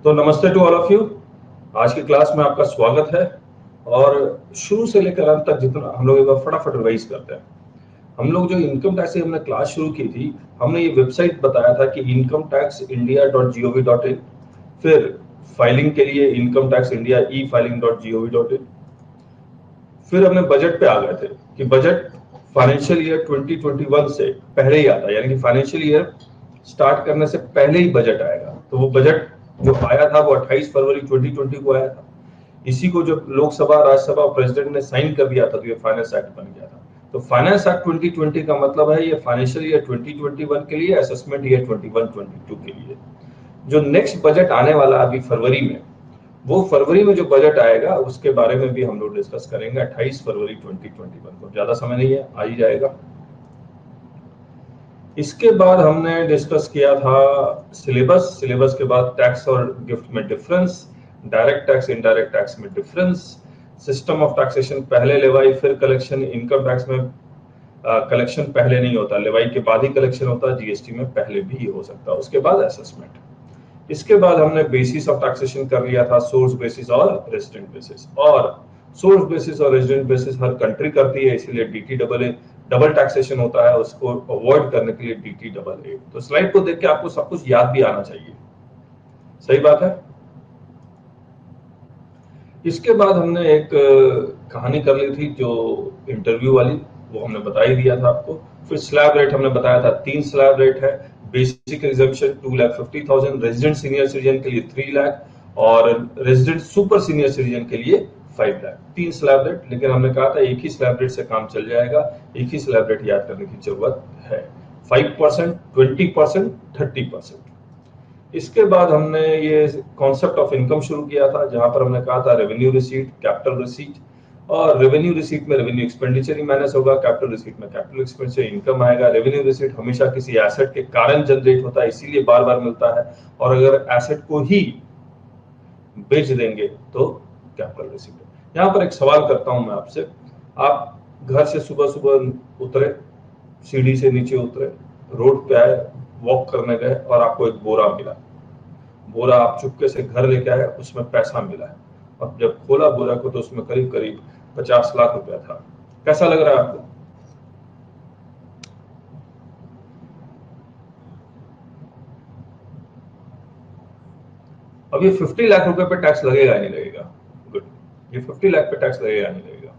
तो नमस्ते to all of you. आज की क्लास में आपका स्वागत है। और शुरू से लेकर अंत तक जितना हम लोग एक बार फटाफट रिवाइज करते हैं। हम लोग जो इनकम टैक्स की हमने क्लास शुरू की थी, हमने ये वेबसाइट बताया था कि incometaxindia.gov.in, फिर फाइलिंग के लिए इनकम टैक्स इंडिया e-filing.gov.in, फिर हमने बजट पे आ गए थे कि बजट फाइनेंशियल ईयर 2021 से पहले ही आता है, यानी कि फाइनेंशियल ईयर स्टार्ट करने से पहले ही बजट आएगा। तो वो बजट जो आया था वो 28 फरवरी 2020 को आया था। इसी को जो लोकसभा, राज्यसभा और प्रेसिडेंट ने साइन कर दिया था तो ये फाइनेंस एक्ट बन गया था। तो फाइनेंस एक्ट 2020 का मतलब है ये फाइनेंशियल ईयर 2021 के लिए, असेसमेंट ईयर 21-22 के लिए। जो नेक्स्ट बजट आने वाला अभी फरवरी में, वो फरवरी में जो बजट आएगा उसके बारे में भी हम लोग डिस्कस करेंगे 28 फरवरी 2021 को। ज्यादा समय नहीं है, आ ही जाएगा। इसके बाद हमने डिस्कस किया था सिलेबस के बाद टैक्स और गिफ्ट में difference, direct tax indirect tax में डिफरेंस, सिस्टम ऑफ टैक्सेशन, पहले लेवाई फिर कलेक्शन। इनकम टैक्स में कलेक्शन पहले नहीं होता, लेवाई के बाद ही कलेक्शन होता है। जीएसटी में पहले भी हो सकता है। उसके बाद असेसमेंट। इसके बाद हमने बेसिस ऑफ टैक्सेशन कर लिया था, सोर्स बेसिस और रेजिडेंट बेसिस। और सोर्स बेसिस और रेजिडेंट बेसिस हर कंट्री करती है, इसीलिए डीटी डबल टैक्सेशन होता है, उसको अवॉइड करने के लिए डीटी डबल ए। तो स्लाइड को देख के आपको सब कुछ याद भी आना चाहिए, सही बात है। इसके बाद हमने एक कहानी कर ली थी जो इंटरव्यू वाली, वो हमने बता ही दिया था आपको। फिर स्लैब रेट हमने बताया था, 3 स्लैब रेट है। Basic exemption 2,50,000, resident senior citizen के लिए 3 लाख और रेजिडेंट सुपर सीनियर सिटीजन के लिए 5 लाख। 3 स्लैब रेट, लेकिन हमने कहा था एक ही स्लैब रेट से काम चल जाएगा। एक ही स्लैब रेट याद करने की जरूरत है, 5%, 20%, 30%। इसके बाद हमने ये कॉन्सेप्ट ऑफ इनकम शुरू किया था, जहां पर हमने कहा था रेवेन्यू रिसीट, कैपिटल रिसीट। और रेवेन्यू रिसीट में रेवेन्यू एक्सपेंडिचर ही माइनस होगा, कैपिटल रिसीट में कैपिटल एक्सपेंडिचर इनकम आएगा। रेवेन्यू रिसीट हमेशा किसी एसेट के कारण जनरेट होता है, इसीलिए बार बार मिलता है। और अगर एसेट को ही बेच देंगे तो कैपिटल रिसीट। यहाँ पर एक सवाल करता हूं मैं आपसे। आप घर से सुबह सुबह उतरे, सीढ़ी से नीचे उतरे, रोड पे आए, वॉक करने गए और आपको एक बोरा मिला। बोरा आप चुपके से घर लेके आए, उसमें पैसा मिला है। अब जब खोला बोरा को तो उसमें करीब करीब 50 लाख रुपया था। कैसा लग रहा है आपको? अब ये 50 लाख रुपए पे टैक्स लगेगा नहीं लगेगा? गुड, ये 50 लाख पे टैक्स लगेगा नहीं लगेगा?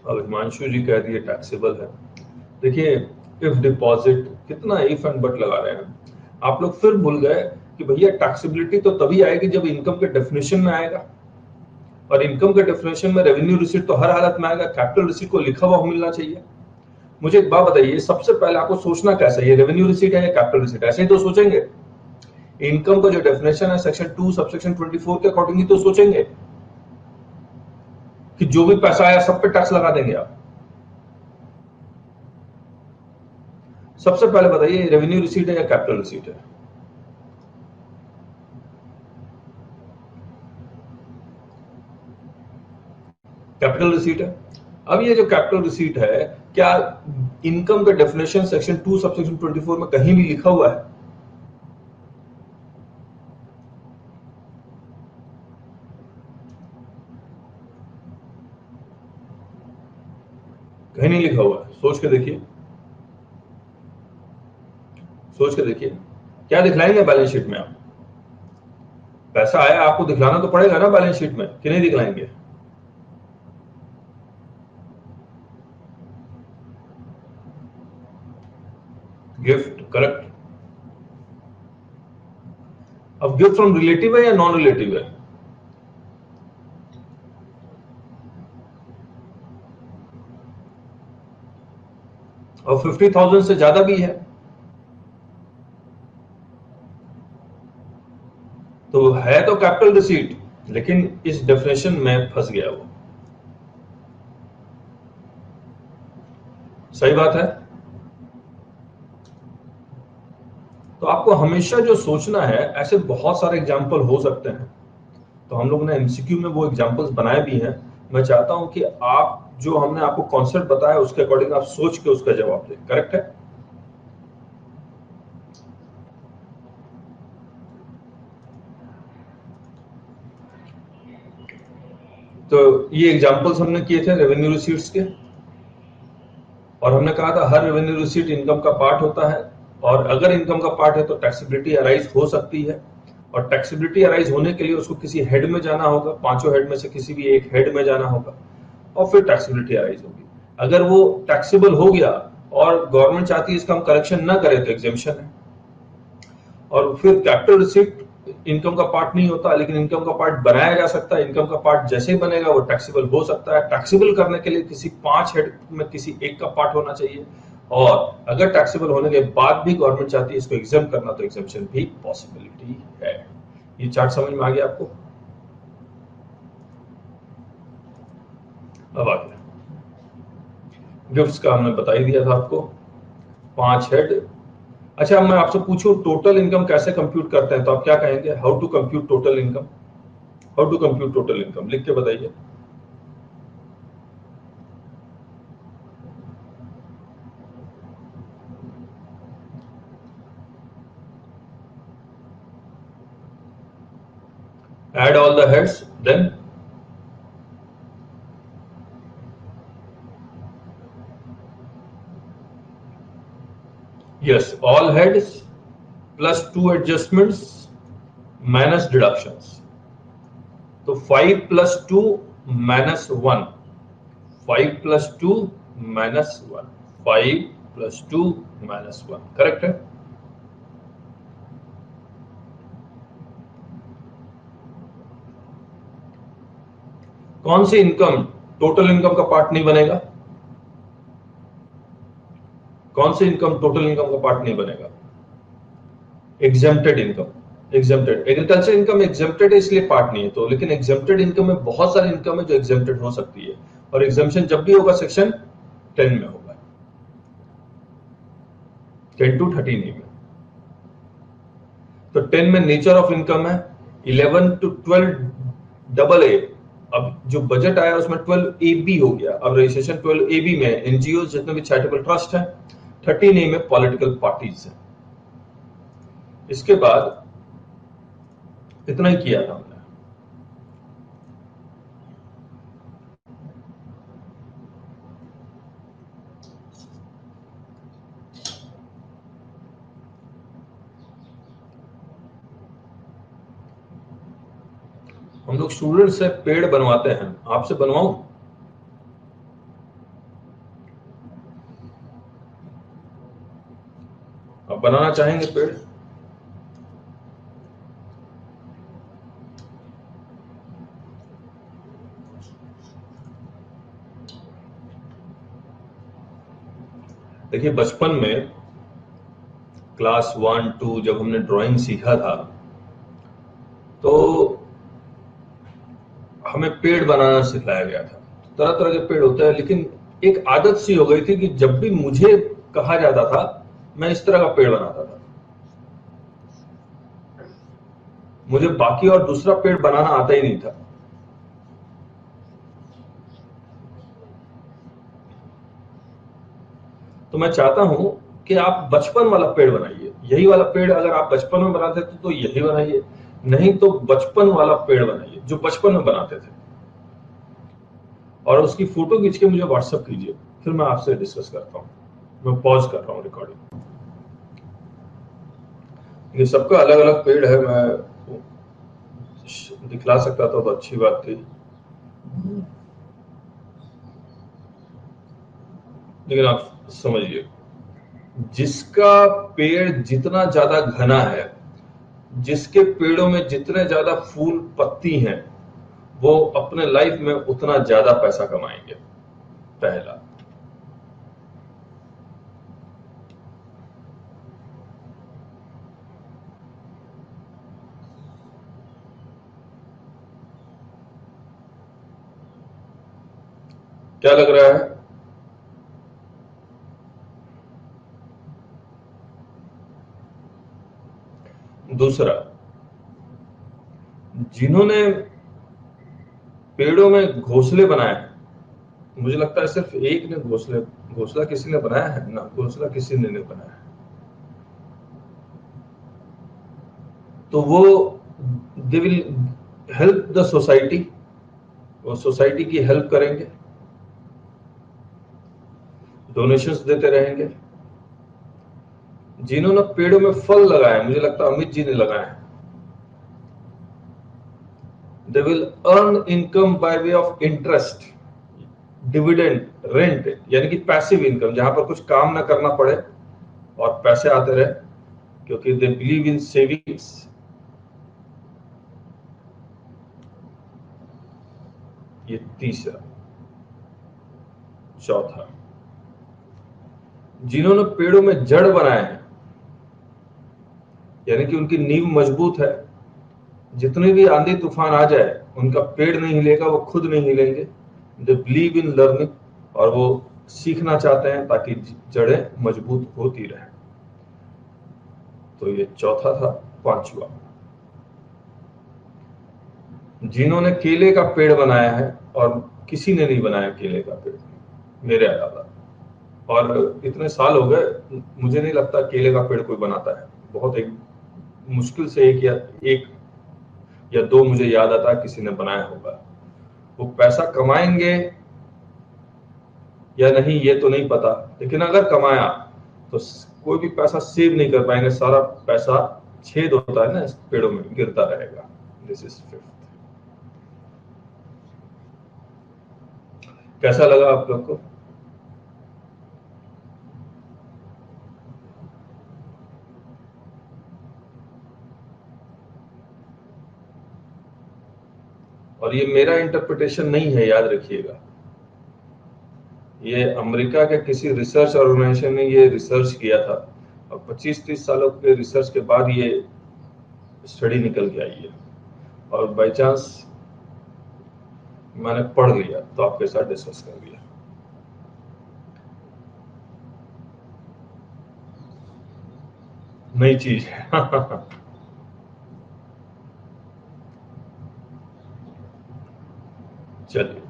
अब हिमांशु जी कह दिए टैक्सेबल है। देखिए, इफ डिपॉजिट, कितना इफ एंड बट लगा रहे हैं आप लोग। फिर भूल गए कि भैया टैक्सेबिलिटी तो तभी आएगी जब इनकम के डेफिनेशन में आएगा। और इनकम के डेफिनेशन में रेवेन्यू रिसीट तो हर हालत में आएगा, कैपिटल रिसीट को लिखा हुआ मिलना चाहिए। मुझे एक बात बताइए, सबसे पहले आपको सोचना कैसा है, ये रेवेन्यू रिसीट है या कैपिटल रिसीट? ऐसे ही तो सोचेंगे। इनकम का जो डेफिनेशन है सेक्शन 2 सबसेक्शन 24 के अकॉर्डिंग ही तो सोचेंगे कि जो भी पैसा आया सब पे टैक्स लगा देंगे आप। सबसे पहले बताइए, रेवेन्यू रिसीट है या कैपिटल रिसीट है? कैपिटल रिसीट है। अब ये जो कैपिटल रिसीट है, क्या इनकम का डेफिनेशन सेक्शन 2 सबसेक्शन 24 में कहीं भी लिखा हुआ है? कहीं नहीं लिखा हुआ है। सोच के देखिए, सोच के देखिए, क्या दिखलाएंगे बैलेंस शीट में आप? पैसा आया, आपको दिखलाना तो पड़ेगा ना बैलेंस शीट में, कि नहीं दिखलाएंगे? Gift, correct. अब गिफ्ट फ्रॉम रिलेटिव है या नॉन रिलेटिव है? और 50,000 से ज्यादा भी है तो है तो कैपिटल रिसीट, लेकिन इस डेफिनेशन में फंस गया वो। सही बात है। तो आपको हमेशा जो सोचना है, ऐसे बहुत सारे एग्जाम्पल हो सकते हैं, तो हम लोग ने एमसीक्यू में वो एग्जाम्पल्स बनाए भी हैं। मैं चाहता हूं कि आप जो हमने आपको कॉन्सेप्ट बताया उसके अकॉर्डिंग आप सोच के उसका जवाब दें। करेक्ट है? तो ये एग्जांपल्स हमने किए थे रेवेन्यू रिसीट्स के, और हमने कहा था हर रेवेन्यू रिसीट इनकम का पार्ट होता है, और अगर इनकम का पार्ट है तो टैक्सेबिलिटी अराइज हो सकती है, और टैक्सेबिलिटी अराइज होने के लिए उसको किसी हेड में जाना होगा, पांचों हेड में से किसी भी एक हेड में जाना होगा, और फिर टैक्सेबिलिटी अराइज होगी। अगर वो टैक्सेबल हो गया और गवर्नमेंट चाहती है इसका हम करेक्शन ना करें तो एग्जेम्पशन है। और फिर कैपिटल रिसीट इनकम का पार्ट नहीं होता, लेकिन इनकम का पार्ट बनाया जा सकता है। इनकम का पार्ट जैसे ही बनेगा वो टैक्सेबल हो सकता है। टैक्सेबल करने के लिए किसी 5 हेड में किसी एक का पार्ट होना चाहिए, और अगर टैक्सेबल होने के बाद भी गवर्नमेंट चाहती है इसको एग्जाम करना तो एग्जाम्पशन भी पॉसिबिलिटी है। ये चार्ट समझ में आ गया आपको? अब आ गया गिफ्ट्स का, हमने बता ही दिया था आपको, 5 हेड। अच्छा, मैं आपसे पूछूं टोटल इनकम कैसे कंप्यूट करते हैं, तो आप क्या कहेंगे? How to compute total income? How to compute total income लिख के बताइए। Add all the heads, then yes, all heads plus 2 adjustments minus deductions. तो 5 plus 2 minus 1, 5 plus 2 minus 1, 5 plus 2 minus 1, correct है? कौन सी इनकम टोटल इनकम का part नहीं बनेगा? कौन सी इनकम टोटल इनकम का पार्ट नहीं बनेगा? Exempted income. Exempted agriculture income exempted है इसलिए पार्ट नहीं है, तो लेकिन एग्जेम्प्टेड इनकम में बहुत सारी इनकम है जो एग्जेम्प्टेड हो सकती है, और एग्जाम्पशन जब भी होगा सेक्शन 10 में होगा, 10 to 13 में। तो 10 में नेचर ऑफ इनकम है, 11 to 12 डबल ए। अब जो बजट आया उसमें 12 ए बी हो गया, अब रजिस्ट्रेशन 12 ए बी में एनजीओ जितने भी चैरिटेबल ट्रस्ट है, 13 ए में पॉलिटिकल पार्टीज है। इसके बाद इतना ही किया था हमने। हम लोग स्टूडेंट से पेड़ बनवाते हैं, आपसे बनवाऊं? आप बनाना चाहेंगे पेड़? देखिए, बचपन में क्लास 1 2 जब हमने ड्राइंग सीखा था तो हमें पेड़ बनाना सिखाया गया था। तरह तरह के पेड़ होते हैं, लेकिन एक आदत सी हो गई थी कि जब भी मुझे कहा जाता था मैं इस तरह का पेड़ बनाता था। मुझे बाकी और दूसरा पेड़ बनाना आता ही नहीं था। तो मैं चाहता हूं कि आप बचपन वाला पेड़ बनाइए। यही वाला पेड़ अगर आप बचपन में बनाते थे तो यही बनाइए, नहीं तो बचपन वाला पेड़ बनाइए जो बचपन में बनाते थे, और उसकी फोटो खींच के मुझे व्हाट्सएप कीजिए, फिर मैं आपसे डिस्कस करता हूं। मैं पॉज कर रहा हूं रिकॉर्डिंग। ये सबका अलग अलग पेड़ है, मैं दिखला सकता था तो अच्छी बात थी, लेकिन आप समझिए, जिसका पेड़ जितना ज्यादा घना है, जिसके पेड़ों में जितने ज्यादा फूल पत्ती हैं, वो अपने लाइफ में उतना ज्यादा पैसा कमाएंगे। पहला। क्या लग रहा है? दूसरा, जिन्होंने पेड़ों में घोंसले बनाए हैं, मुझे लगता है सिर्फ एक ने घोंसला किसी ने बनाया है ना, घोंसला किसी ने नहीं बनाया है। तो वो they will help the society, वो सोसाइटी की हेल्प करेंगे, डोनेशंस देते रहेंगे। जिन्होंने पेड़ों में फल लगाए, मुझे लगता है अमित जी ने लगाए हैं, they will earn income by way of interest, dividend, rent, यानी कि पैसिव इनकम, जहां पर कुछ काम ना करना पड़े और पैसे आते रहे, क्योंकि दे बिलीव इन सेविंग्स। ये तीसरा। चौथा, जिन्होंने पेड़ों में जड़ बनाए हैं, यानी कि उनकी नींव मजबूत है, जितने भी आंधी तूफान आ जाए उनका पेड़ नहीं हिलेगा, वो खुद नहीं हिलेंगे। दे बिलीव इन लर्निंग, और वो सीखना चाहते हैं ताकि जड़ें मजबूत होती रहे। तो ये चौथा था। पांचवा, जिन्होंने केले का पेड़ बनाया है, और किसी ने नहीं बनाया केले का पेड़ मेरे अलावा, और इतने साल हो गए मुझे नहीं लगता केले का पेड़ कोई बनाता है। बहुत एक मुश्किल से एक या दो मुझे याद आता है किसी ने बनाया होगा। वो पैसा कमाएंगे या नहीं ये तो नहीं पता, लेकिन अगर कमाया तो कोई भी पैसा सेव नहीं कर पाएंगे, सारा पैसा, छेद होता है ना पेड़ों में, गिरता रहेगा। This is fifth. कैसा लगा आप लोग को? और ये मेरा इंटरप्रिटेशन नहीं है, याद रखिएगा। ये अमेरिका के किसी रिसर्च ऑर्गेनाइजेशन ने ये रिसर्च किया था, और 25-30 सालों के रिसर्च के बाद ये स्टडी निकल के आई है, और बाय चांस मैंने पढ़ लिया तो आपके साथ डिस्कस कर लिया। नई चीज है। चलिए,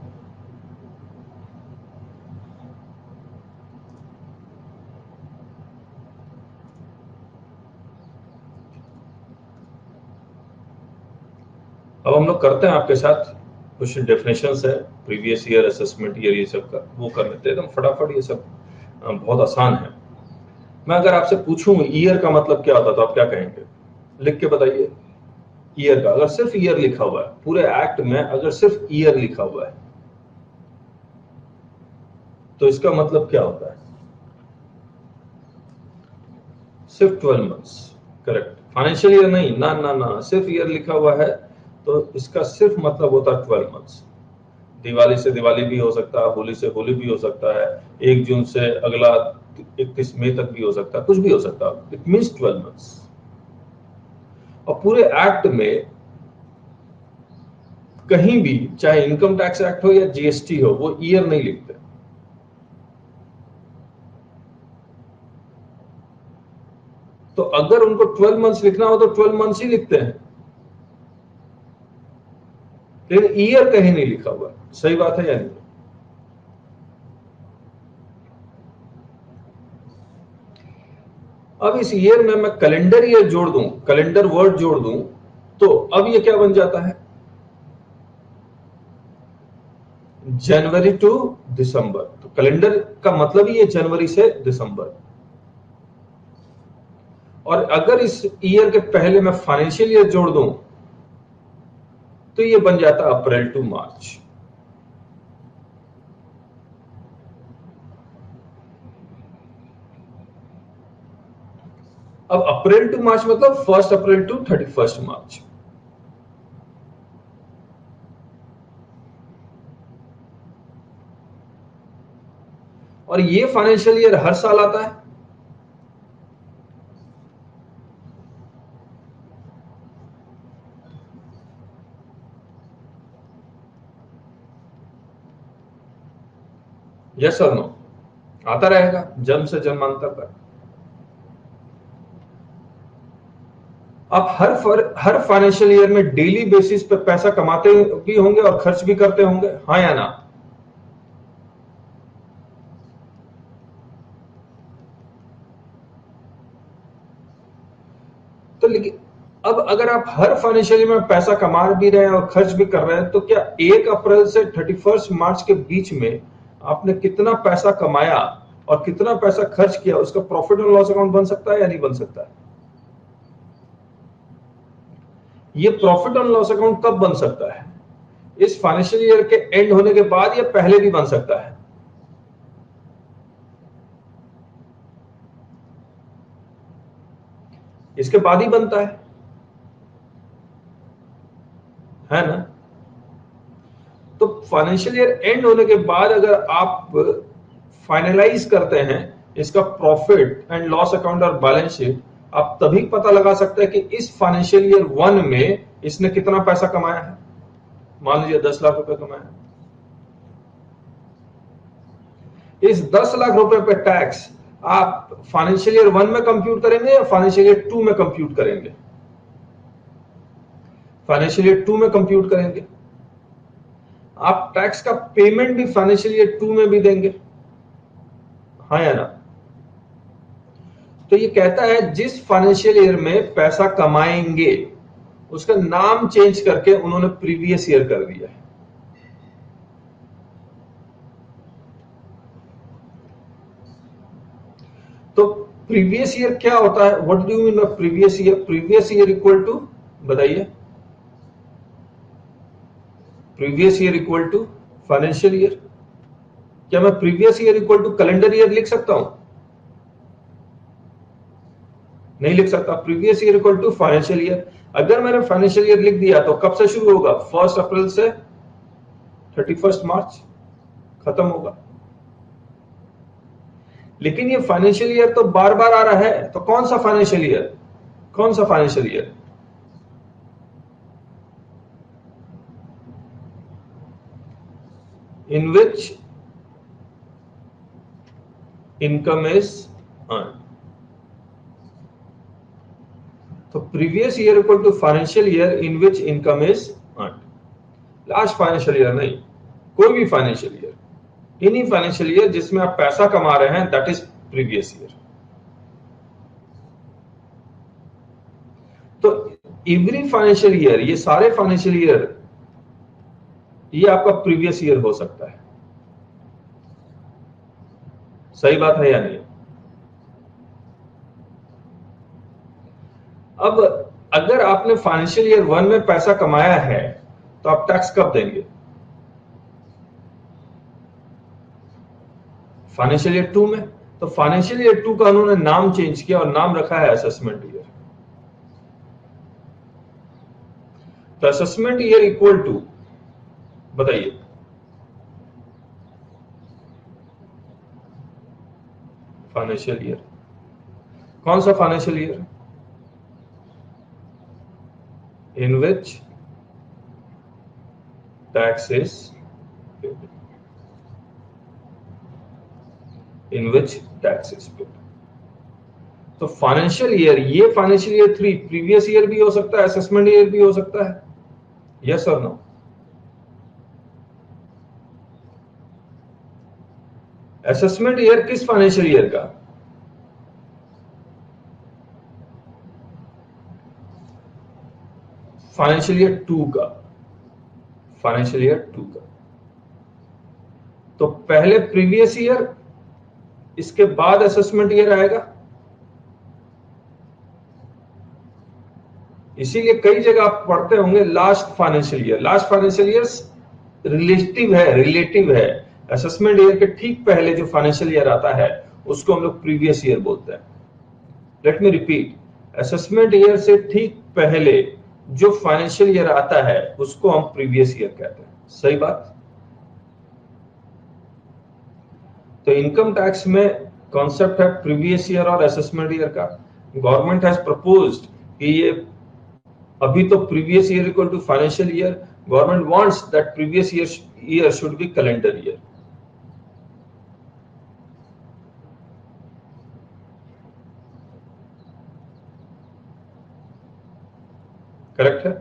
अब हम लोग करते हैं आपके साथ कुछ डेफिनेशंस है, प्रीवियस ईयर, असेसमेंट ईयर, ये सब का वो कर लेते हैं एकदम फटाफट। ये सब बहुत आसान है। मैं अगर आपसे पूछूं ईयर का मतलब क्या होता है, तो आप क्या कहेंगे? लिख के बताइए। ईयर का, अगर सिर्फ ईयर लिखा हुआ है पूरे एक्ट में, अगर सिर्फ ईयर लिखा हुआ है तो इसका मतलब क्या होता है? सिर्फ 12 मंथ्स, करेक्ट। फाइनेंशियल ईयर नहीं, ना ना ना, सिर्फ ईयर लिखा हुआ है तो इसका सिर्फ मतलब होता है 12 मंथ्स। दिवाली से दिवाली भी हो सकता है, होली से होली भी हो सकता है, 1 जून से अगला 31 मई तक भी हो सकता है, कुछ भी हो सकता है। It means 12 months. और पूरे एक्ट में कहीं भी, चाहे इनकम टैक्स एक्ट हो या जीएसटी हो, वो ईयर नहीं लिखते। तो अगर उनको 12 मंथ्स लिखना हो तो 12 मंथ्स ही लिखते हैं, लेकिन ईयर कहीं नहीं लिखा हुआ। सही बात है या नहीं? अब इस ईयर में मैं कैलेंडर ईयर जोड़ दूं, कैलेंडर वर्ड जोड़ दूं, तो अब ये क्या बन जाता है? जनवरी टू दिसंबर। तो कैलेंडर का मतलब ही है जनवरी से दिसंबर। और अगर इस ईयर के पहले मैं फाइनेंशियल ईयर जोड़ दूं तो ये बन जाता अप्रैल टू मार्च। अब अप्रैल टू मार्च मतलब 1 अप्रैल टू 31 मार्च। और ये फाइनेंशियल ईयर हर साल आता है। यस और नो? आता रहेगा जन्म से जन्मांतर तक। आप हर फाइनेंशियल ईयर में डेली बेसिस पे पैसा कमाते भी होंगे और खर्च भी करते होंगे, हाँ या ना? तो लेकिन अब अगर आप हर फाइनेंशियल ईयर में पैसा कमा भी रहे हैं और खर्च भी कर रहे हैं, तो क्या 1 अप्रैल से 31 मार्च के बीच में आपने कितना पैसा कमाया और कितना पैसा खर्च किया, उसका प्रॉफिट एंड लॉस अकाउंट बन सकता है या नहीं बन सकता है? ये प्रॉफिट एंड लॉस अकाउंट कब बन सकता है? इस फाइनेंशियल ईयर के एंड होने के बाद या पहले भी बन सकता है? इसके बाद ही बनता है ना? तो फाइनेंशियल ईयर एंड होने के बाद अगर आप फाइनलाइज करते हैं इसका प्रॉफिट एंड लॉस अकाउंट और बैलेंस शीट, आप तभी पता लगा सकते हैं कि इस फाइनेंशियल ईयर 1 में इसने कितना पैसा कमाया है। मान लीजिए 10 लाख रुपए कमाया, इस 10 लाख रुपए पे टैक्स आप फाइनेंशियल ईयर 1 में कंप्यूट करेंगे या फाइनेंशियल ईयर 2 में कंप्यूट करेंगे? फाइनेंशियल ईयर 2 में कंप्यूट करेंगे। आप टैक्स का पेमेंट भी फाइनेंशियल ईयर 2 में भी देंगे, हाँ या ना? तो ये कहता है जिस फाइनेंशियल ईयर में पैसा कमाएंगे उसका नाम चेंज करके उन्होंने प्रीवियस ईयर कर दिया है। तो प्रीवियस ईयर क्या होता है? What do you mean by previous year? Previous year equal to, बताइए, previous year equal to financial year. क्या मैं previous year equal to calendar year लिख सकता हूं? नहीं लिख सकता। Previous year equal to financial year. अगर मैंने फाइनेंशियल ईयर लिख दिया तो कब से शुरू होगा? 1 अप्रैल से 31 मार्च खत्म होगा। लेकिन ये फाइनेंशियल ईयर तो बार बार आ रहा है, तो कौन सा फाइनेंशियल ईयर? कौन सा financial year? In which income is earn. तो previous year equal to financial year in which income is earn. Last financial year नहीं, कोई भी फाइनेंशियल ईयर, इन्हीं फाइनेंशियल ईयर जिसमें आप पैसा कमा रहे हैं, दैट इज प्रीवियस ईयर। तो एवरी फाइनेंशियल ईयर, ये सारे फाइनेंशियल ईयर, ये आपका प्रीवियस ईयर हो सकता है। सही बात है या नहीं? अब अगर आपने फाइनेंशियल ईयर 1 में पैसा कमाया है तो आप टैक्स कब देंगे? फाइनेंशियल ईयर 2 में। तो फाइनेंशियल ईयर 2 का उन्होंने नाम चेंज किया और नाम रखा है असेसमेंट ईयर। तो असेसमेंट ईयर इक्वल टू, बताइए, फाइनेंशियल ईयर। कौन सा financial year? In which tax is paid. In which tax is paid. तो फाइनेंशियल ईयर, ये फाइनेंशियल ईयर 3 प्रीवियस ईयर भी हो सकता है, असेसमेंट ईयर भी हो सकता है। यस और नो? असेसमेंट ईयर किस फाइनेंशियल ईयर का? फाइनेंशियल ईयर 2 का। फाइनेंशियल ईयर 2 का। तो पहले प्रीवियस ईयर, इसके बाद असेसमेंट ईयर आएगा। इसीलिए कई जगह आप पढ़ते होंगे last financial year. Last financial year relative है। असेसमेंट ईयर के ठीक पहले जो फाइनेंशियल ईयर आता है उसको हम लोग प्रीवियस ईयर बोलते हैं। Let me repeat, assessment year से ठीक पहले जो फाइनेंशियल ईयर आता है उसको हम प्रीवियस ईयर कहते हैं। सही बात? तो इनकम टैक्स में कॉन्सेप्ट है प्रीवियस ईयर और असेसमेंट ईयर का। गवर्नमेंट हैज प्रपोज्ड कि ये अभी तो previous year equal to financial year, government wants that previous year should be calendar year. Correct है?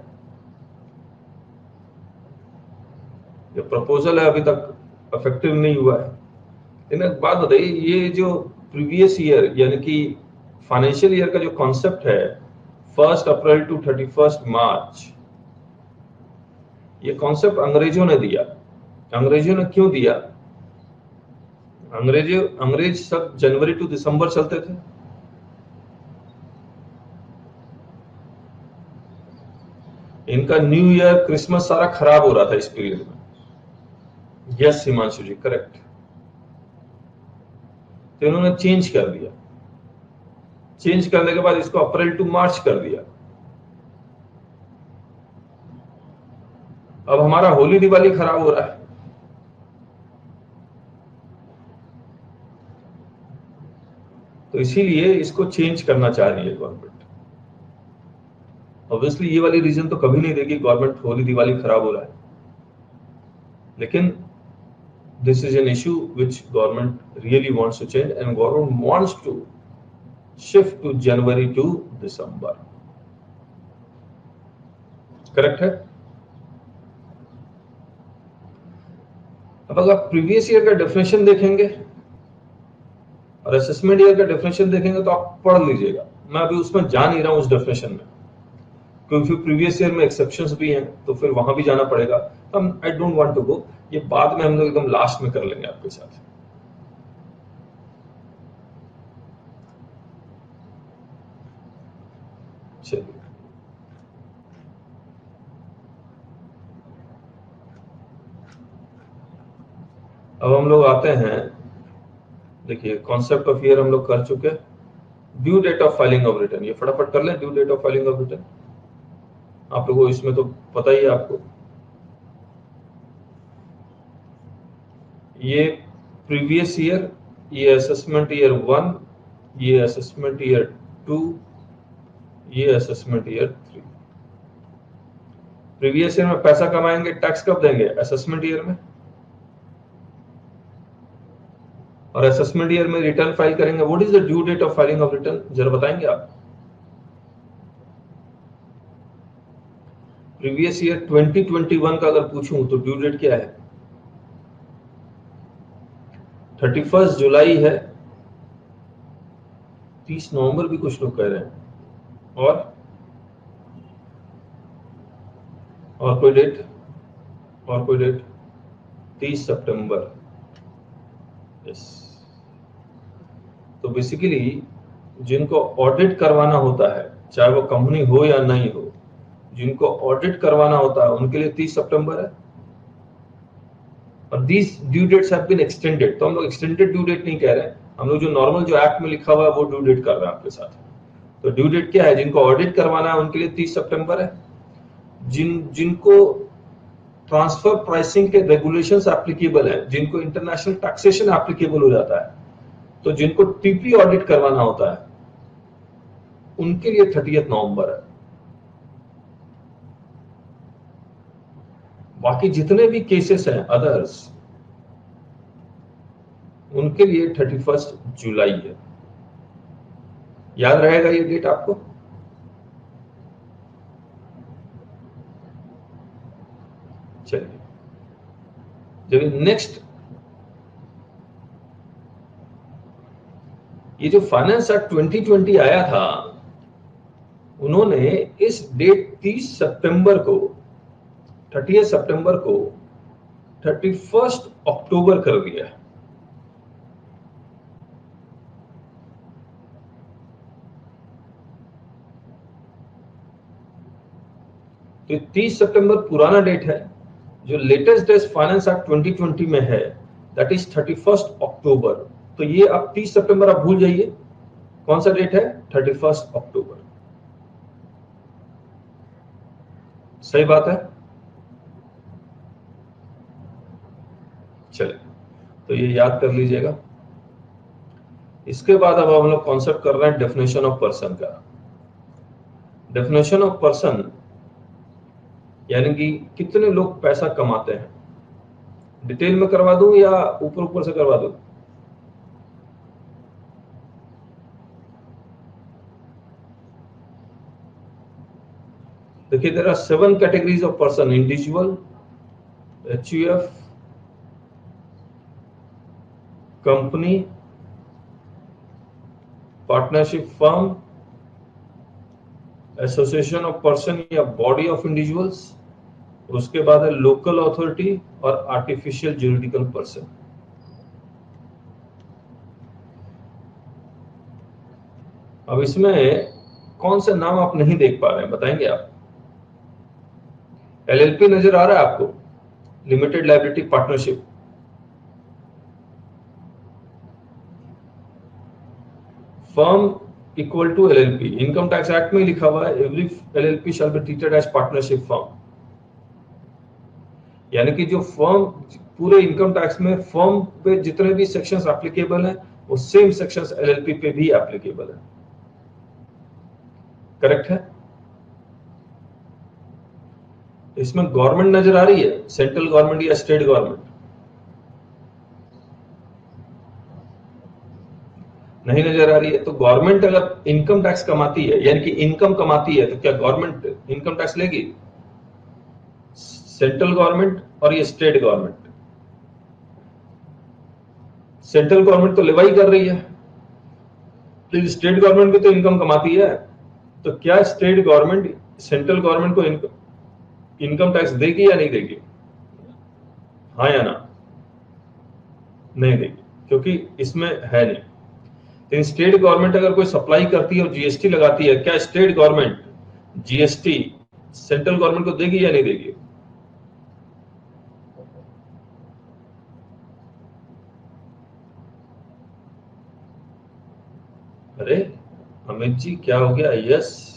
ये प्रपोजल है, अभी तक इफेक्टिव नहीं हुआ है। लेकिन एक बात बताइए, ये जो प्रीवियस ईयर यानी कि फाइनेंशियल ईयर का जो कॉन्सेप्ट है, 1 अप्रैल टू 31 मार्च, ये कॉन्सेप्ट अंग्रेजों ने दिया। अंग्रेजों ने क्यों दिया? अंग्रेज सब जनवरी टू दिसंबर चलते थे। इनका न्यू ईयर, क्रिसमस सारा खराब हो रहा था इस पीरियड में। यस हिमांशु जी, करेक्ट। तो इन्होंने चेंज कर दिया। चेंज करने के बाद इसको अप्रैल टू मार्च कर दिया। अब हमारा होली दिवाली खराब हो रहा है। तो इसीलिए इसको चेंज करना चाह रही है गवर्नमेंट। ऑब्वियसली ये वाली रीजन तो कभी नहीं देगी गवर्नमेंट होली दिवाली खराब हो रहा है, लेकिन this is an issue which government really wants to change and government wants to shift to January to December. Correct है। अब अगर आप प्रीवियस ईयर का डेफिनेशन देखेंगे और असेसमेंट ईयर का डेफिनेशन देखेंगे तो आप पढ़ लीजिएगा। मैं अभी उसमें जा नहीं रहा हूं उस डेफिनेशन में, क्योंकि प्रीवियस ईयर में एक्सेप्शंस भी हैं, तो फिर वहां भी जाना पड़ेगा। तो I don't want to go, ये बाद में हम लोग एकदम लास्ट में कर लेंगे आपके साथ। चलिए, अब हम लोग आते हैं, देखिए कॉन्सेप्ट ऑफ ईयर हम लोग कर चुके। Due date of filing of return, ये फटाफट कर लें। Due date of filing of return आप लोगों को इसमें तो पता ही है आपको। ये प्रीवियस ईयर, ये असेसमेंट ईयर 1, ये असेसमेंट ईयर 2, ये असेसमेंट ईयर 3। प्रीवियस ईयर में पैसा कमाएंगे, टैक्स कब देंगे? असेसमेंट ईयर में। और असेसमेंट ईयर में रिटर्न फाइल करेंगे। What is the due date of filing of return, जरा बताएंगे आप? प्रीवियस ईयर 2021 का अगर पूछूं तो ड्यू डेट क्या है? 31 जुलाई है। 30 नवंबर भी कुछ लोग कह रहे हैं। और कोई डेट? और कोई डेट? 30 सितंबर। यस। तो बेसिकली जिनको ऑडिट करवाना होता है, चाहे वो कंपनी हो या नहीं हो, जिनको ऑडिट करवाना होता है उनके लिए 30 सितंबर है। और these due dates have been extended. तो हम लोग एक्सटेंडेड ड्यू डेट नहीं कह रहे हैं, हम लोग जो नॉर्मल जो एक्ट में लिखा हुआ है वो ड्यू डेट कर रहे हैं आपके साथ। तो ड्यू डेट क्या है? जिनको ऑडिट करवाना है उनके लिए 30 सितंबर है। जिनको ट्रांसफर प्राइसिंग के रेगुलेशंस एप्लीकेबल है, जिनको इंटरनेशनल टैक्सेशन एप्लीकेबल हो जाता है, तो जिनको टीपी ऑडिट करवाना होता है उनके लिए 30 नवंबर है। बाकी जितने भी केसेस हैं अदर्स, उनके लिए 31 जुलाई है। याद रहेगा ये डेट आपको? चलिए, जब नेक्स्ट ये जो फाइनेंस एक्ट 2020 आया था, उन्होंने इस डेट 30 सितंबर को, 30 सितंबर को 31 अक्टूबर कर दिया। तो 30 सितंबर पुराना डेट है। जो लेटेस्ट डेट फाइनेंस एक्ट 2020 में है, दैट इज 31 अक्टूबर। तो ये अब 30 सितंबर आप भूल जाइए। कौन सा डेट है? 31 अक्टूबर। सही बात है। चलिए, तो ये याद कर लीजिएगा। इसके बाद अब हम लोग कॉन्सेप्ट कर रहे हैं डेफिनेशन ऑफ पर्सन का। डेफिनेशन ऑफ पर्सन यानी कि कितने लोग पैसा कमाते हैं। डिटेल में करवा दूं या ऊपर ऊपर से करवा दूं? देखिए, there are 7 categories of person: individual, HUF, company, partnership firm, association of person या बॉडी ऑफ इंडिविजुअल्स, उसके बाद है लोकल अथॉरिटी और आर्टिफिशियल ज्यूरिडिकल पर्सन। अब इसमें कौन से नाम आप नहीं देख पा रहे हैं, बताएंगे आप? एलएलपी नजर आ रहा है आपको? Limited liability partnership. Firm equal to LLP, income tax act में लिखा हुआ है every LLP shall be treated as partnership firm. यानी कि जो फर्म, पूरे इनकम टैक्स में फर्म पे जितने भी सेक्शंस एप्लीकेबल हैं वो सेम सेक्शंस एलएलपी पे भी एप्लीकेबल है। करेक्ट है? इसमें गवर्नमेंट नजर आ रही है, सेंट्रल गवर्नमेंट या स्टेट गवर्नमेंट? नहीं नजर आ रही है। तो गवर्नमेंट अगर इनकम टैक्स कमाती है, यानी कि इनकम कमाती है, तो क्या गवर्नमेंट इनकम टैक्स लेगी? सेंट्रल गवर्नमेंट और ये स्टेट गवर्नमेंट। सेंट्रल गवर्नमेंट तो लेवाई कर रही है, तो स्टेट गवर्नमेंट भी तो इनकम कमाती है। तो क्या स्टेट गवर्नमेंट सेंट्रल गवर्नमेंट को इनकम टैक्स देगी या नहीं देगी? हाँ या ना? नहीं देगी, क्योंकि इसमें है नहीं। लेकिन स्टेट गवर्नमेंट अगर कोई सप्लाई करती है और जीएसटी लगाती है, क्या state government GST central government को देगी या नहीं देगी? अरे अमित जी, क्या हो गया? यस,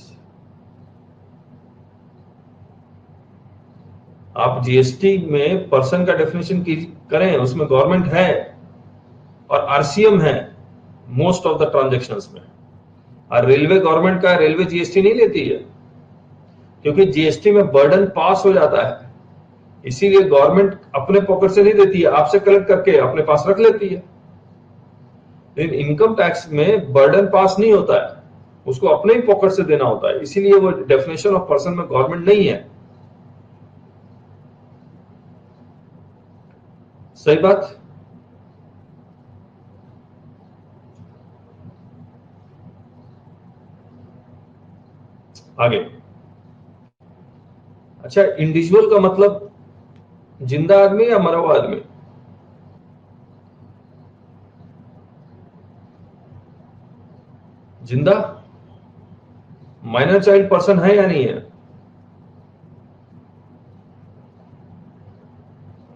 आप जीएसटी में पर्सन का डेफिनेशन करें, उसमें गवर्नमेंट है और आरसीएम है मोस्ट ऑफ द ट्रांजैक्शंस में। और रेलवे गवर्नमेंट का, रेलवे जीएसटी नहीं लेती है, क्योंकि जीएसटी में बर्डन पास हो जाता है, इसीलिए गवर्नमेंट अपने पॉकेट से नहीं देती है, आपसे कलेक्ट करके अपने पास रख लेती है। लेकिन इनकम टैक्स में बर्डन पास नहीं होता है, उसको अपने ही पॉकेट से देना होता है, इसीलिए वो डेफिनेशन ऑफ पर्सन में गवर्नमेंट नहीं है। सही बात? आगे, अच्छा, इंडिविजुअल का मतलब जिंदा आदमी या मरा हुआ आदमी? जिंदा। माइनर चाइल्ड पर्सन है या नहीं है?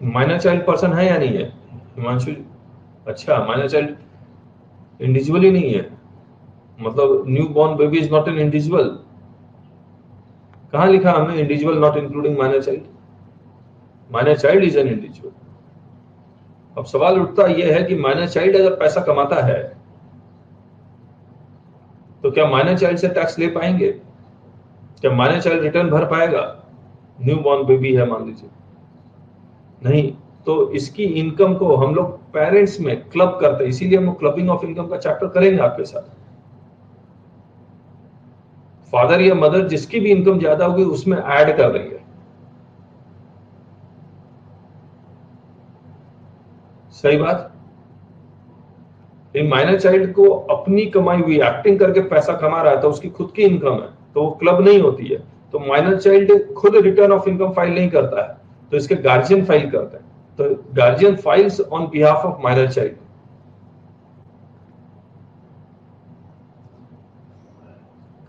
माइनर चाइल्ड पर्सन है या नहीं है हिमांशु? अच्छा, माइनर चाइल्ड इंडिविजुअल ही नहीं है, मतलब new born baby is not an individual. कहां लिखा हमने individual not including minor child? Minor child is an individual. अब सवाल उठता यह है कि माइनर चाइल्ड अगर पैसा कमाता है तो क्या माइनर चाइल्ड से टैक्स ले पाएंगे? क्या माइनर चाइल्ड रिटर्न भर पाएगा? न्यू बॉर्न बेबी है मान लीजिए, नहीं, तो इसकी इनकम को हम लोग पेरेंट्स में क्लब करते हैं, इसीलिए हम क्लबिंग ऑफ इनकम का चैप्टर करेंगे आपके साथ। फादर या मदर जिसकी भी इनकम ज्यादा होगी उसमें ऐड कर देंगे। सही बात? माइनर चाइल्ड को अपनी कमाई हुई एक्टिंग करके पैसा कमा रहा है, तो उसकी खुद की इनकम है, तो वो क्लब नहीं होती है। तो माइनर चाइल्ड खुद रिटर्न ऑफ इनकम फाइल नहीं करता है, तो इसके गार्जियन फाइल करते हैं, तो guardian files on behalf of minor child.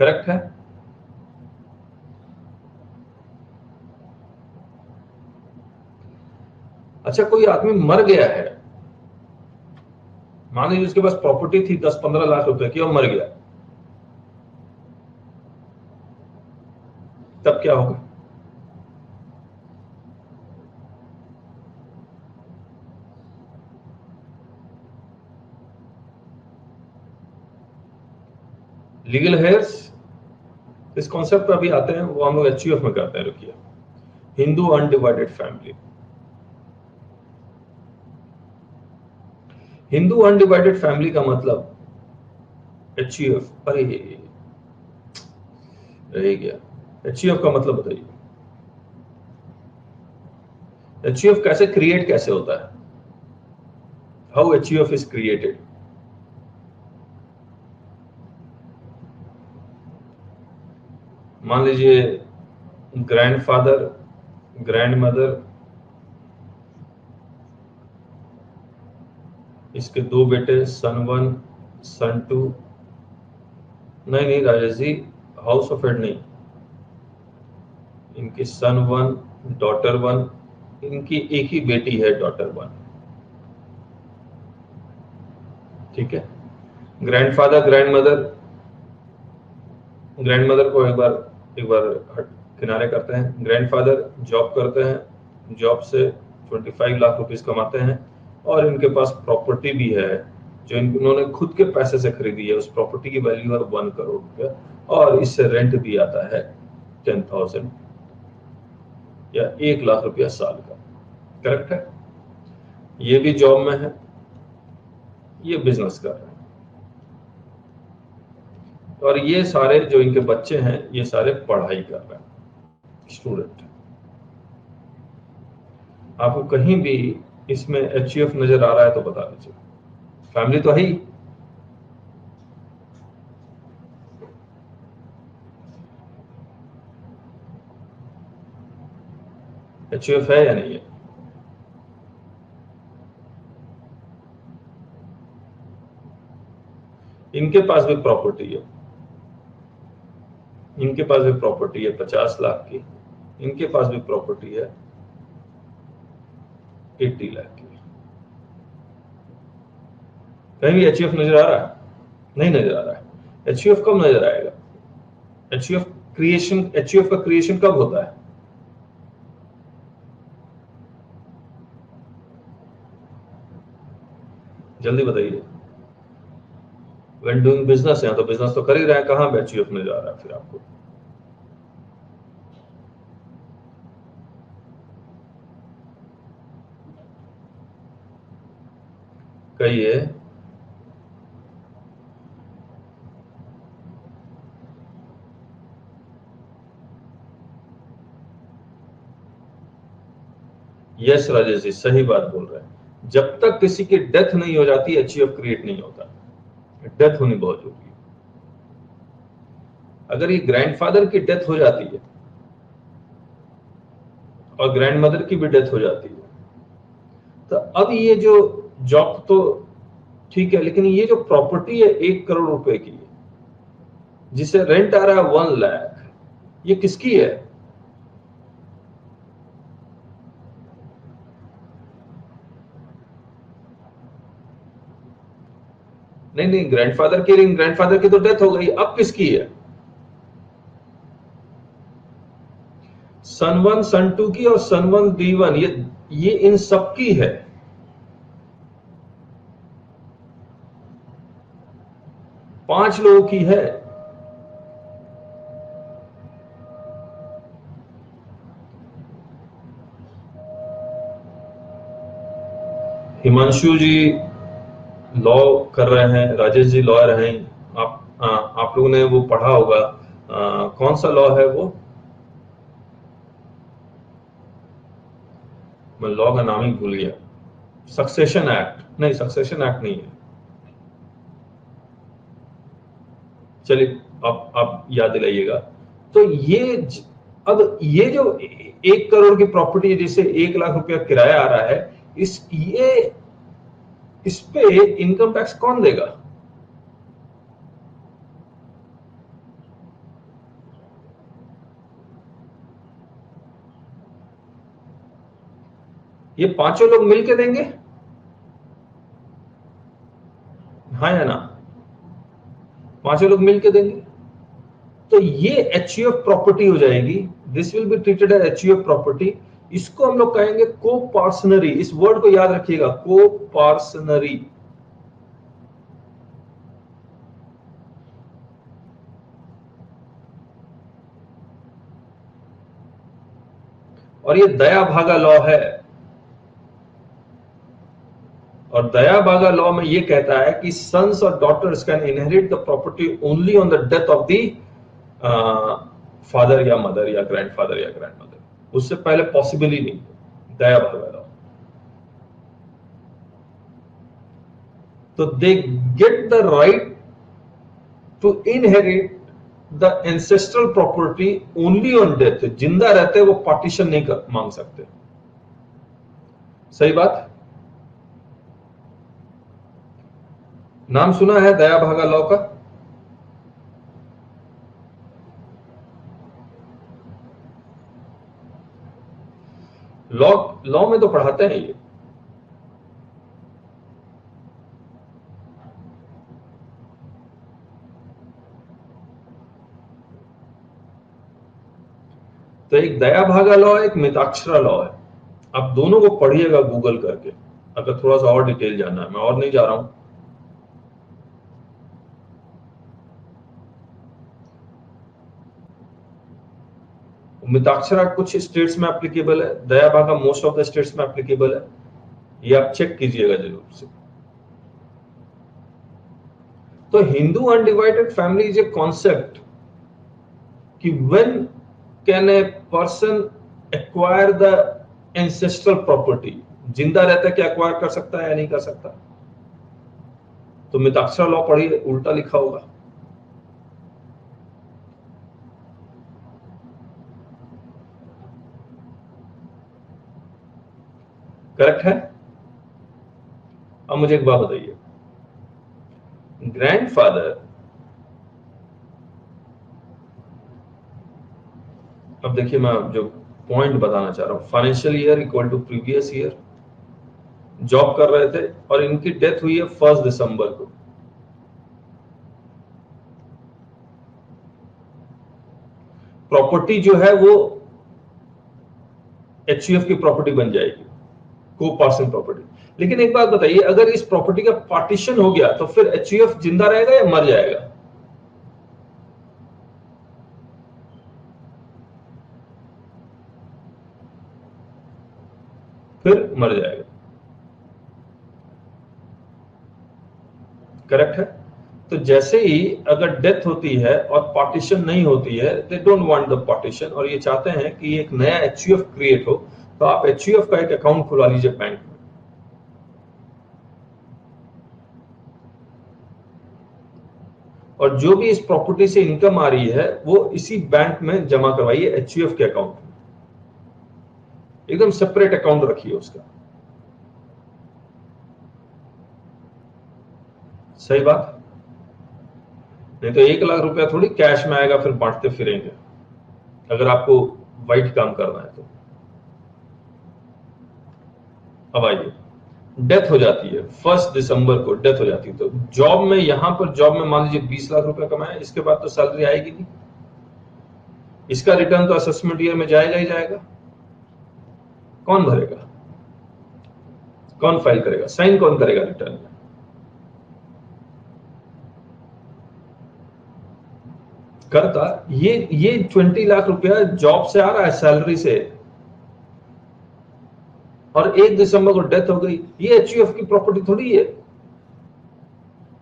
Correct है? अच्छा, कोई आदमी मर गया है, मान लीजिए उसके पास प्रॉपर्टी थी 10-15 लाख रुपए की और मर गया, तब क्या होगा? लीगल हेयर्स, इस कॉन्सेप्ट पर अभी आते हैं, वो हम लोग एचयूएफ में करते हैं। रुकिए, Hindu undivided family. Hindu undivided family का मतलब एचयूएफ, अरे रह गया, एचयूएफ का मतलब बताइए, एचयूएफ कैसे क्रिएट कैसे होता है? How HUF is created? मान लीजिए ग्रैंडफादर, ग्रैंडमदर, इसके दो बेटे, सन 1, सन 2। नहीं Rajesh ji, house of head नहीं, इनकी सन 1, डॉटर 1, इनकी एक ही बेटी है, डॉटर 1। ठीक है। ग्रैंडफादर, ग्रैंडमदर, ग्रैंडमदर को एक बार किनारे करते हैं। ग्रैंडफादर जॉब करते हैं, जॉब से 25 लाख रुपीस कमाते हैं, और इनके पास प्रॉपर्टी भी है जो इन्होंने खुद के पैसे से खरीदी है। उस प्रॉपर्टी की वैल्यू है 1 करोड़ रुपया, और इससे रेंट भी आता है 10,000 या 1 लाख रुपया साल का। करेक्ट है। ये भी जॉब में है, ये बिजनेस कर रहे हैं, और ये सारे जो इनके बच्चे हैं ये सारे पढ़ाई कर रहे हैं, स्टूडेंट। आपको कहीं भी इसमें HUF नजर आ रहा है तो बता दीजिए। फैमिली तो है ही। HUF है या नहीं है? इनके पास भी प्रॉपर्टी है, इनके पास भी प्रॉपर्टी है 50 लाख की, इनके पास भी प्रॉपर्टी है 80 लाख की। कहीं भी HUF नजर आ रहा है? नहीं नजर आ रहा है। HUF कब नजर आएगा? HUF का क्रिएशन कब होता है? जल्दी बताइए। व्हेन डूइंग बिजनेस है तो बिजनेस तो कर ही रहे हैं, कहां HUF नजर आ रहा है फिर आपको? कहिए। यस राजेश जी, सही बात बोल रहे हैं। जब तक किसी की डेथ नहीं हो जाती HUF क्रिएट नहीं होता। डेथ होनी बहुत जरूरी है। अगर ये ग्रैंडफादर की डेथ हो जाती है और ग्रैंडमदर की भी डेथ हो जाती है, तो अब ये जो जॉब तो ठीक है, लेकिन ये जो प्रॉपर्टी है 1 करोड़ रुपए की, जिसे रेंट आ रहा है 1 लाख, ये किसकी है? नहीं, ग्रैंडफादर की तो डेथ हो गई, अब किसकी है? सन 1, सन 2 की और सन 1 D1, ये इन सब की है। पांच लोगों की है। हिमांशु जी लॉ कर रहे हैं, राजेश जी लॉयर हैं। आप लोगों ने वो पढ़ा होगा, कौन सा लॉ है वो? मैं लॉ का नाम ही भूल गया। Succession act? नहीं, सक्सेशन एक्ट नहीं है। चलिए आप याद दिलाइएगा। तो अब ये जो 1 करोड़ की प्रॉपर्टी है, जिसे 1 लाख रुपया किराया आ रहा है, इस पे इनकम टैक्स कौन देगा? ये पांचों लोग मिलके देंगे, हाँ या ना? पांचों लोग मिलके देंगे, तो ये HUF प्रॉपर्टी हो जाएगी। This will be treated as HUF property. इसको हम लोग कहेंगे कोपार्सनरी। इस वर्ड को याद रखिएगा, कोपार्सनरी। और ये दया भागा लॉ है, और दया भागा लॉ में ये कहता है कि सन्स और daughters can inherit the property only on the death of the father या मदर या ग्रैंडफादर या ग्रैंडमदर। उससे पहले पॉसिबल ही नहीं। Dayabhaga law. तो they get the right to inherit the ancestral property only on death, जिंदा रहते वो पार्टीशन नहीं मांग सकते। सही बात। नाम सुना है दया भागा लॉ का? लॉ लॉ में तो पढ़ाते हैं ये। तो एक दया भागा लॉ है, एक मिताक्षरा लॉ है। आप दोनों को पढ़िएगा गूगल करके, अगर थोड़ा सा और डिटेल जानना है। मैं और नहीं जा रहा हूं। मिताक्षरा कुछ स्टेट्स में एप्लीकेबल है, Dayabhaga most of the states में एप्लीकेबल है। ये आप चेक कीजिएगा जरूर से। तो Hindu undivided family is a concept कि when can a person acquire the ancestral property, जिंदा रहता क्या एक्वायर कर सकता है या नहीं कर सकता। तो मिताक्षरा लॉ पढ़िए, उल्टा लिखा होगा। करेक्ट है। अब मुझे एक बात बताइए, ग्रैंडफादर, अब देखिए मैं जो पॉइंट बताना चाह रहा हूं, financial year equal to previous year, job कर रहे थे और इनकी डेथ हुई है 1 दिसंबर को। प्रॉपर्टी जो है वो एचयूएफ की प्रॉपर्टी बन जाएगी, को पार्सन प्रॉपर्टी। लेकिन एक बात बताइए, अगर इस प्रॉपर्टी का पार्टीशन हो गया तो फिर एचयूएफ जिंदा रहेगा या मर जाएगा? फिर मर जाएगा। करेक्ट है। तो जैसे ही अगर डेथ होती है और पार्टीशन नहीं होती है, they don't want the partition, और ये चाहते हैं कि एक नया एचयूएफ क्रिएट हो, तो आप एचयूएफ का एक अकाउंट खुला लीजिए बैंक में, और जो भी इस प्रॉपर्टी से इनकम आ रही है वो इसी बैंक में जमा करवाइए, एचयूएफ के अकाउंट में। एकदम सेपरेट अकाउंट रखिए उसका। सही बात। नहीं तो 1 लाख रुपया थोड़ी कैश में आएगा फिर बांटते फिरेंगे, अगर आपको वाइट काम करना है तो। अब आइए, डेथ हो जाती है 1 दिसंबर को, डेथ हो जाती है तो जॉब में, यहां पर जॉब में मान लीजिए 20 लाख रुपया कमाया, इसके बाद तो सैलरी आएगी नहीं, इसका रिटर्न तो असेसमेंट ईयर में जाएगा ही जाएगा। कौन भरेगा, कौन फाइल करेगा, साइन कौन करेगा रिटर्न में? करता ये 20 लाख रुपया जॉब से आ रहा है, सैलरी से, और 1 दिसंबर को डेथ हो गई, ये एचयूएफ की प्रॉपर्टी थोड़ी है,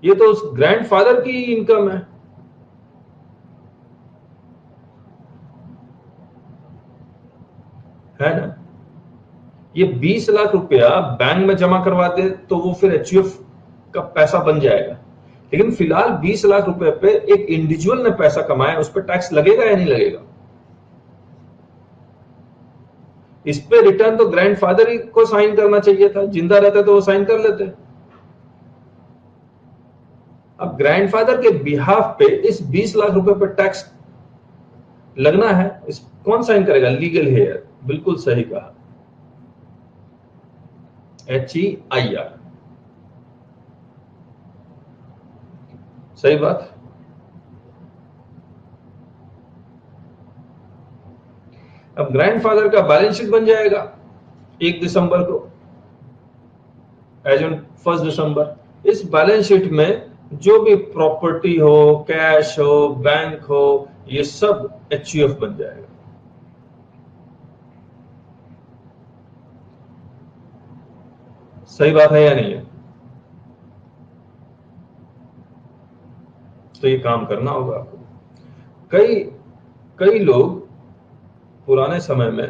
ये तो उस ग्रैंडफादर की इनकम है ना। ये 20 लाख रुपया बैंक में जमा करवा दे तो वो फिर एचयूएफ का पैसा बन जाएगा, लेकिन फिलहाल 20 लाख रुपए पे एक इंडिविजुअल ने पैसा कमाया, उस पर टैक्स लगेगा या नहीं लगेगा? इस पे रिटर्न तो ग्रैंडफादर ही को साइन करना चाहिए था, जिंदा रहते तो वो साइन कर लेते। अब ग्रैंडफादर के बिहाफ पे इस 20 लाख रुपए पर टैक्स लगना है, इस कौन साइन करेगा? लीगल हेयर, बिल्कुल सही कहा, HEIR। सही बात। अब ग्रैंडफादर का बैलेंस शीट बन जाएगा 1 दिसंबर को, एज ऑन 1 दिसंबर। इस बैलेंस शीट में जो भी प्रॉपर्टी हो, कैश हो, बैंक हो, ये सब एचयूएफ बन जाएगा। सही बात है या नहीं है? तो ये काम करना होगा आपको। कई लोग पुराने समय में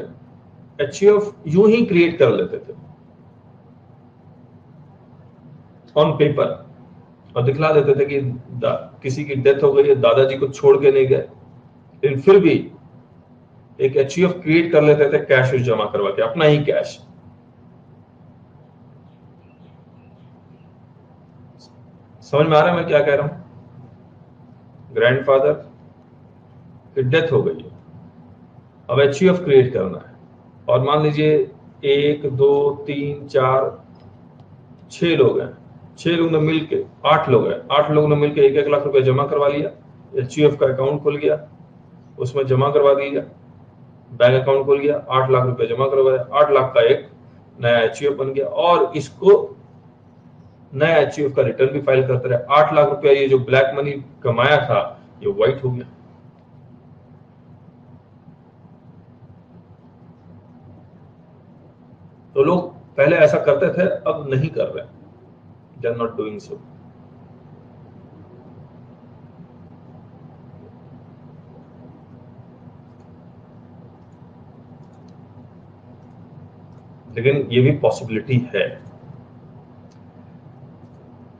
एचयूएफ यूं ही क्रिएट कर लेते थे ऑन पेपर, और दिखला देते थे कि किसी की डेथ हो गई है, दादाजी को छोड़ के नहीं गए, लेकिन फिर भी एक एचयूएफ क्रिएट कर लेते थे कैश जमा करवा के, अपना ही कैश। समझ में आ रहा है मैं क्या कह रहा हूं? ग्रैंडफादर की डेथ हो गई है, अब एचयूएफ क्रिएट करना है, और मान लीजिए 1 2 3 4 6 लोग हैं, 6 लोग ने मिलके 8 लोग हैं, 8 लोग ने मिलके 1 1 लाख रुपए जमा करवा लिया, एचयूएफ का अकाउंट खुल गया, उसमें जमा करवा दिया, बैंक अकाउंट खोल गया, 8 लाख रुपए जमा करवाया, 8 लाख का एक नया एचयूएफ बन गया, और इसको नया एचयूएफ का रिटर्न भी फाइल करते रहे। 8 लाख रुपया ये जो ब्लैक मनी कमाया था ये व्हाइट हो गया। तो लोग पहले ऐसा करते थे, अब नहीं कर रहे, they are not doing so. लेकिन ये भी पॉसिबिलिटी है।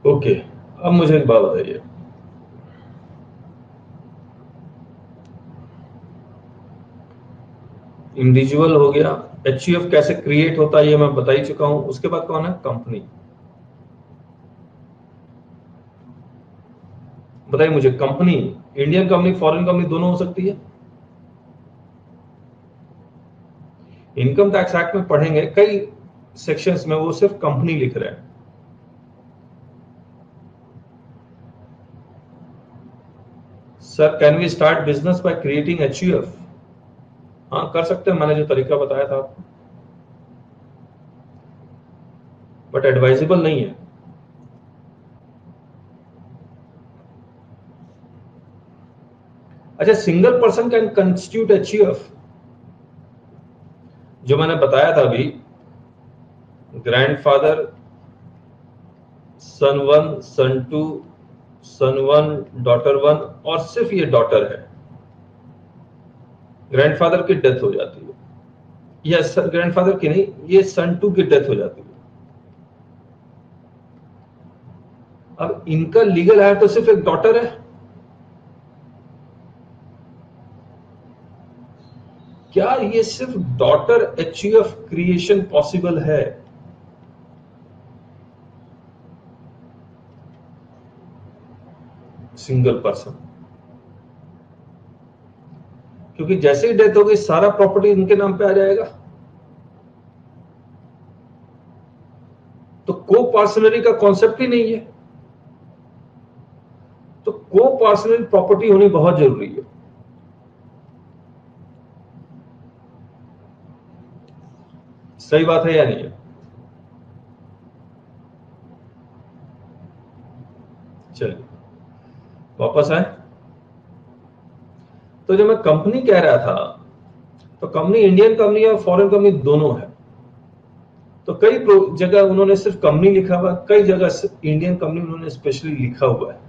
ओके, अब मुझे एक बात बताइए, इंडिविजुअल हो गया, एचयूएफ कैसे क्रिएट होता है ये मैं बता ही चुका हूं। उसके बाद कौन है? कंपनी। बताइए मुझे, company Indian company foreign company दोनों हो सकती है? इनकम टैक्स एक्ट में पढ़ेंगे कई सेक्शंस में, वो सिर्फ कंपनी लिख रहे हैं। Sir can we start business by creating HUF? हाँ कर सकते हैं, मैंने जो तरीका बताया था आपको, बट एडवाइजेबल नहीं है। अच्छा, single person can constitute HUF? जो मैंने बताया था अभी, ग्रैंडफादर, सन 1, सन 2, सन 1, डॉटर 1, और सिर्फ ये डॉटर है, ग्रैंडफादर की डेथ हो जाती है, या ग्रैंडफादर की नहीं, ये सन 2 की डेथ हो जाती है। अब इनका लीगल है तो सिर्फ एक डॉटर है। क्या ये सिर्फ डॉटर एचयूएफ क्रिएशन पॉसिबल है? सिंगल पर्सन, क्योंकि जैसे ही डेथ होगी सारा प्रॉपर्टी इनके नाम पे आ जाएगा। तो को पार्सनरी का कॉन्सेप्ट ही नहीं है। तो को पार्सनरी प्रॉपर्टी होनी बहुत जरूरी है। सही बात है या नहीं है? चलिए वापस आए। तो जब मैं कंपनी कह रहा था, तो कंपनी इंडियन कंपनी और फॉरेन कंपनी दोनों है। तो कई जगह उन्होंने सिर्फ कंपनी लिखा हुआ, कई जगह सिर्फ इंडियन कंपनी उन्होंने स्पेशली लिखा हुआ है।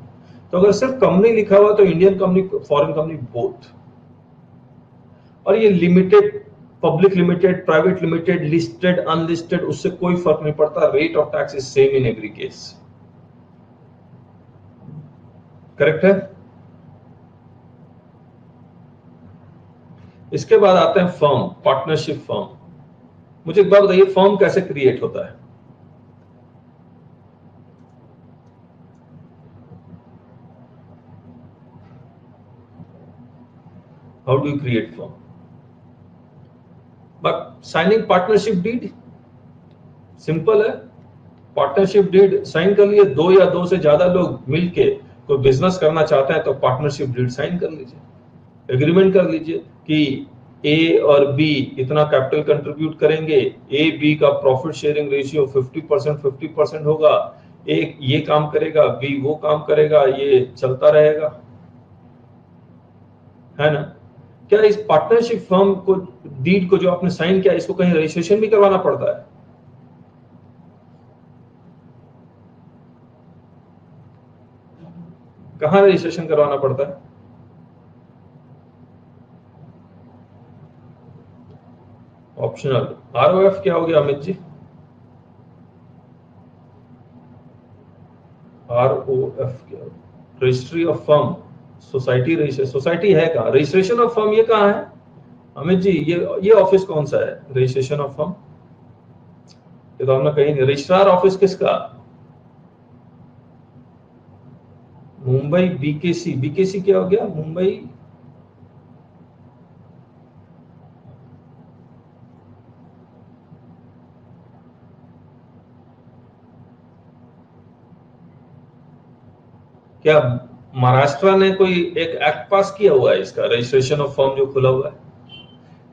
तो अगर सिर्फ कंपनी लिखा हुआ तो Indian company, foreign company, both. और ये limited, public limited, private limited, listed, unlisted, उससे कोई फर्क नहीं पड़ता। Rate of tax is same in every case. Correct है? इसके बाद आते हैं फर्म, पार्टनरशिप फर्म। मुझे एक बात बताइए, फर्म कैसे क्रिएट होता है? How do you create firm? But signing partnership deed, simple है। पार्टनरशिप डीड साइन कर लिए, दो या दो से ज्यादा लोग मिलके कोई बिजनेस करना चाहते हैं तो पार्टनरशिप डीड साइन कर लीजिए, एग्रीमेंट कर लीजिए कि ए और बी इतना कैपिटल कंट्रीब्यूट करेंगे, ए बी का प्रॉफिट शेयरिंग रेशियो 50% 50% होगा, एक ये काम करेगा, बी वो काम करेगा, ये चलता रहेगा, है ना? क्या इस पार्टनरशिप फर्म को, डीड को जो आपने साइन किया, इसको कहीं रजिस्ट्रेशन भी करवाना पड़ता है? कहां रजिस्ट्रेशन करवाना पड़ता है? ऑप्शनल। आरओएफ क्या हो गया अमित जी? ROF क्या, registry of firm, society register, society है कहाँ, रजिस्ट्रेशन ऑफ फर्म ये कहाँ है अमित जी, ये ऑफिस कौन सा है, रजिस्ट्रेशन ऑफ फर्म, ये तो हमने कहीं नहीं, रजिस्ट्रार ऑफिस किसका, मुंबई बीकेसी, बीकेसी क्या हो गया, मुंबई क्या, महाराष्ट्र ने कोई एक एक्ट पास किया हुआ है इसका, रजिस्ट्रेशन ऑफ फर्म जो खुला हुआ है,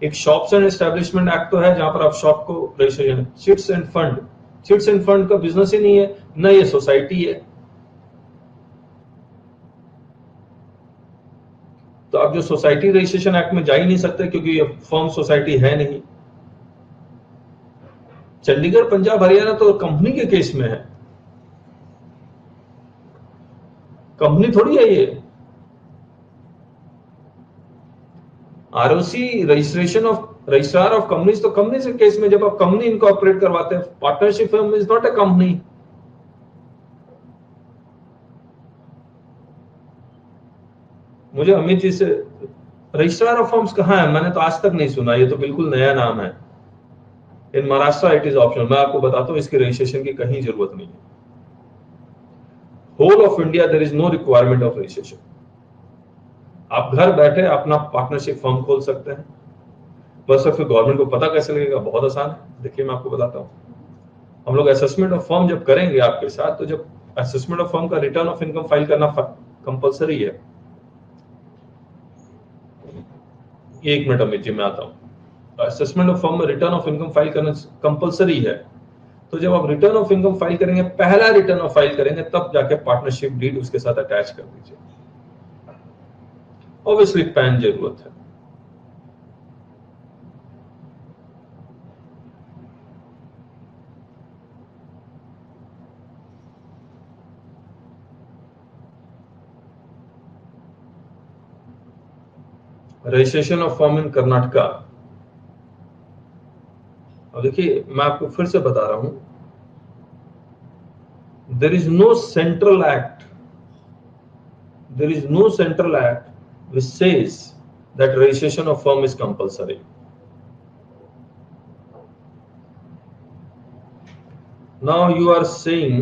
एक शॉप्स एंड एस्टेब्लिशमेंट एक्ट तो है जहां पर आप शॉप को registration, chits end fund, chits end fund का बिजनेस ही नहीं है, ना ये सोसाइटी है, तो आप जो सोसाइटी रजिस्ट्रेशन एक्ट में जा ही नहीं सकते क्योंकि ये फर्म सोसाइटी है नहीं। चंडीगढ़ पंजाब हरियाणा तो कंपनी के केस में है, कंपनी थोड़ी है ये, ROC registration of registrar of companies तो कंपनी के केस में जब आप कंपनी इनकॉर्पोरेट करवाते हैं, partnership firm is not a company. मुझे अमित जी से, रजिस्ट्रार ऑफ फर्म्स कहाँ है, मैंने तो आज तक नहीं सुना, ये तो बिल्कुल नया नाम है, इन महाराष्ट्र इट इज ऑप्शनल, मैं आपको बताता हूँ इसकी रजिस्ट्रेशन की कहीं जरूरत नहीं है, whole of India there is no requirement of registration, आप घर बैठे अपना पार्टनरशिप फर्म खोल सकते हैं, बस फिर गवर्नमेंट को पता कैसे लगेगा, बहुत आसान है, देखिए मैं आपको बताता हूँ, हम लोग असेसमेंट ऑफ फर्म जब करेंगे आपके साथ, तो जब असेसमेंट ऑफ फर्म का रिटर्न ऑफ इनकम फाइल करना कंपलसरी है, एक मिनट अमित जी मैं आता हूँ, असेसमेंट ऑफ फर्म में रिटर्न ऑफ इनकम फाइल करना कंपलसरी है, तो जब आप रिटर्न ऑफ इनकम फाइल करेंगे, पहला रिटर्न ऑफ फाइल करेंगे, तब जाके पार्टनरशिप डीड उसके साथ अटैच कर दीजिए, ऑब्वियसली पैन जरूरत है। Registration of firm in Karnataka, अब देखिए मैं आपको फिर से बता रहा हूं, there is no central act, there is no central act which says that registration of firm is compulsory. Now you are saying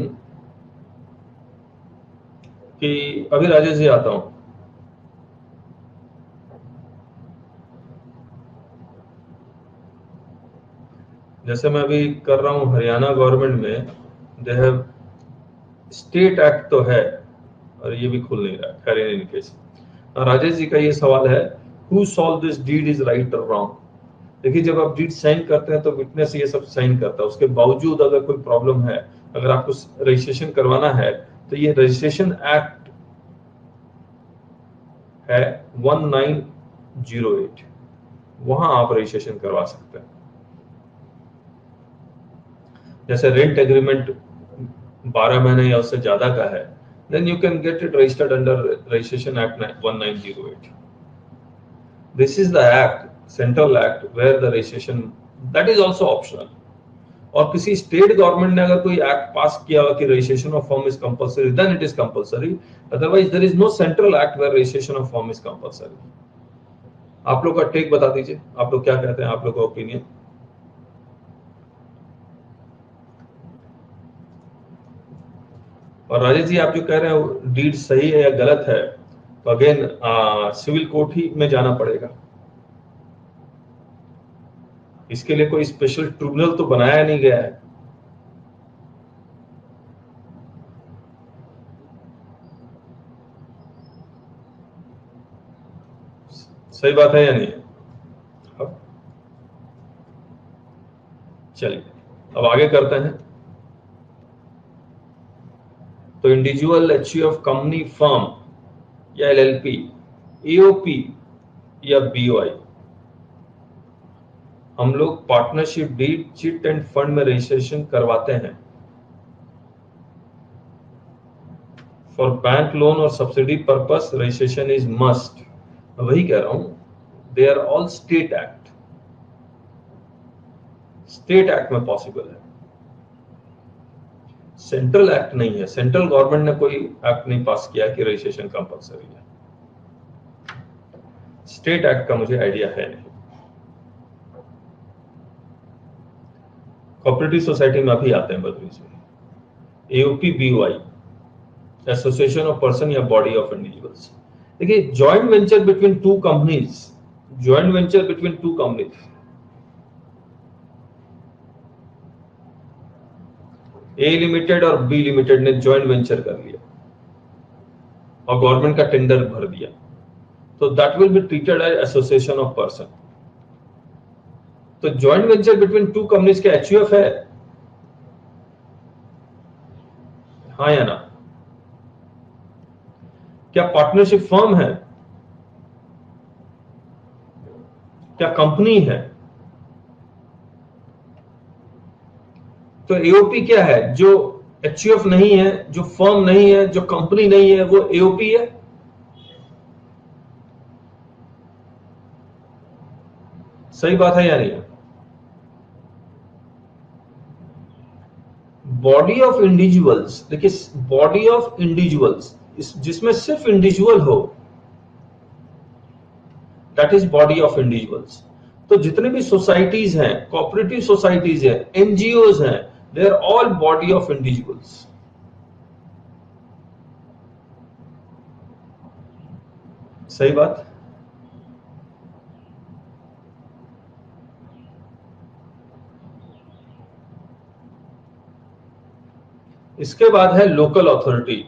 कि अभी राजेश जी आता हूं, जैसे मैं अभी कर रहा हूं हरियाणा गवर्नमेंट में, दे हैव स्टेट एक्ट तो है और ये भी खुल नहीं रहा है, खैर इन केस राजेश जी का ये सवाल है, who solve this deed is right और रॉन्ग, देखिए जब आप डीड साइन करते हैं तो विटनेस ये सब साइन करता है, उसके बावजूद अगर कोई प्रॉब्लम है, अगर आपको रजिस्ट्रेशन करवाना है, तो ये रजिस्ट्रेशन एक्ट है 1908, वहां आप रजिस्ट्रेशन करवा सकते हैं, जैसे रेंट एग्रीमेंट 12 महीने या उससे ज्यादा का है, then you can get it registered under registration act 1908. This is the act, central act, where the registration, that is also optional. और किसी स्टेट गवर्नमेंट ने अगर कोई एक्ट पास किया हुआ कि registration of firm is compulsory, then it is compulsory, otherwise there is no central act where registration of firm is compulsory. आप लोग का टेक बता दीजिए, आप लोग क्या कहते हैं, आप लोग का ओपिनियन। और राजेश जी आप जो कह रहे हो डीड सही है या गलत है, तो अगेन सिविल कोर्ट ही में जाना पड़ेगा, इसके लिए कोई स्पेशल ट्रिब्यूनल तो बनाया नहीं गया है। सही बात है या नहीं है? चलिए अब आगे करते हैं, तो इंडिविजुअल एचयूएफ कंपनी फर्म या एलएलपी, एओपी या बीओआई, हम लोग partnership deed chit and fund में रजिस्ट्रेशन करवाते हैं, फॉर बैंक लोन और subsidy purpose registration is must, मैं वही कह रहा हूं, they are all state act, state act में पॉसिबल है, सेंट्रल एक्ट नहीं है, सेंट्रल गवर्नमेंट ने कोई एक्ट नहीं पास किया कि रजिस्ट्रेशन कंपलसरी है। स्टेट एक्ट का मुझे आइडिया है नहीं। कोऑपरेटिव सोसाइटी में अभी आते हैं बदरीज में। AOP BOI, association of person या बॉडी ऑफ इंडिविजुअल्स। देखिए, joint venture between two companies, joint venture between two companies, A limited और बी लिमिटेड ने जॉइंट वेंचर कर लिया और गवर्नमेंट का टेंडर भर दिया, तो that will be treated as association of person. तो joint venture between two companies का एचयूएफ है, हाँ या ना? क्या पार्टनरशिप फर्म है? क्या कंपनी है? तो एओपी क्या है? जो एचयूएफ नहीं है, जो फर्म नहीं है, जो कंपनी नहीं है, वो एओपी है। सही बात है या नहीं? बॉडी ऑफ इंडिविजुअल्स, देखिए बॉडी ऑफ इंडिविजुअल्स जिसमें सिर्फ इंडिविजुअल हो, that is body of individuals. तो जितने भी सोसाइटीज हैं, कोऑपरेटिव सोसाइटीज हैं, एनजीओज हैं, they are all body of individuals. सही बात। इसके बाद है लोकल अथॉरिटी।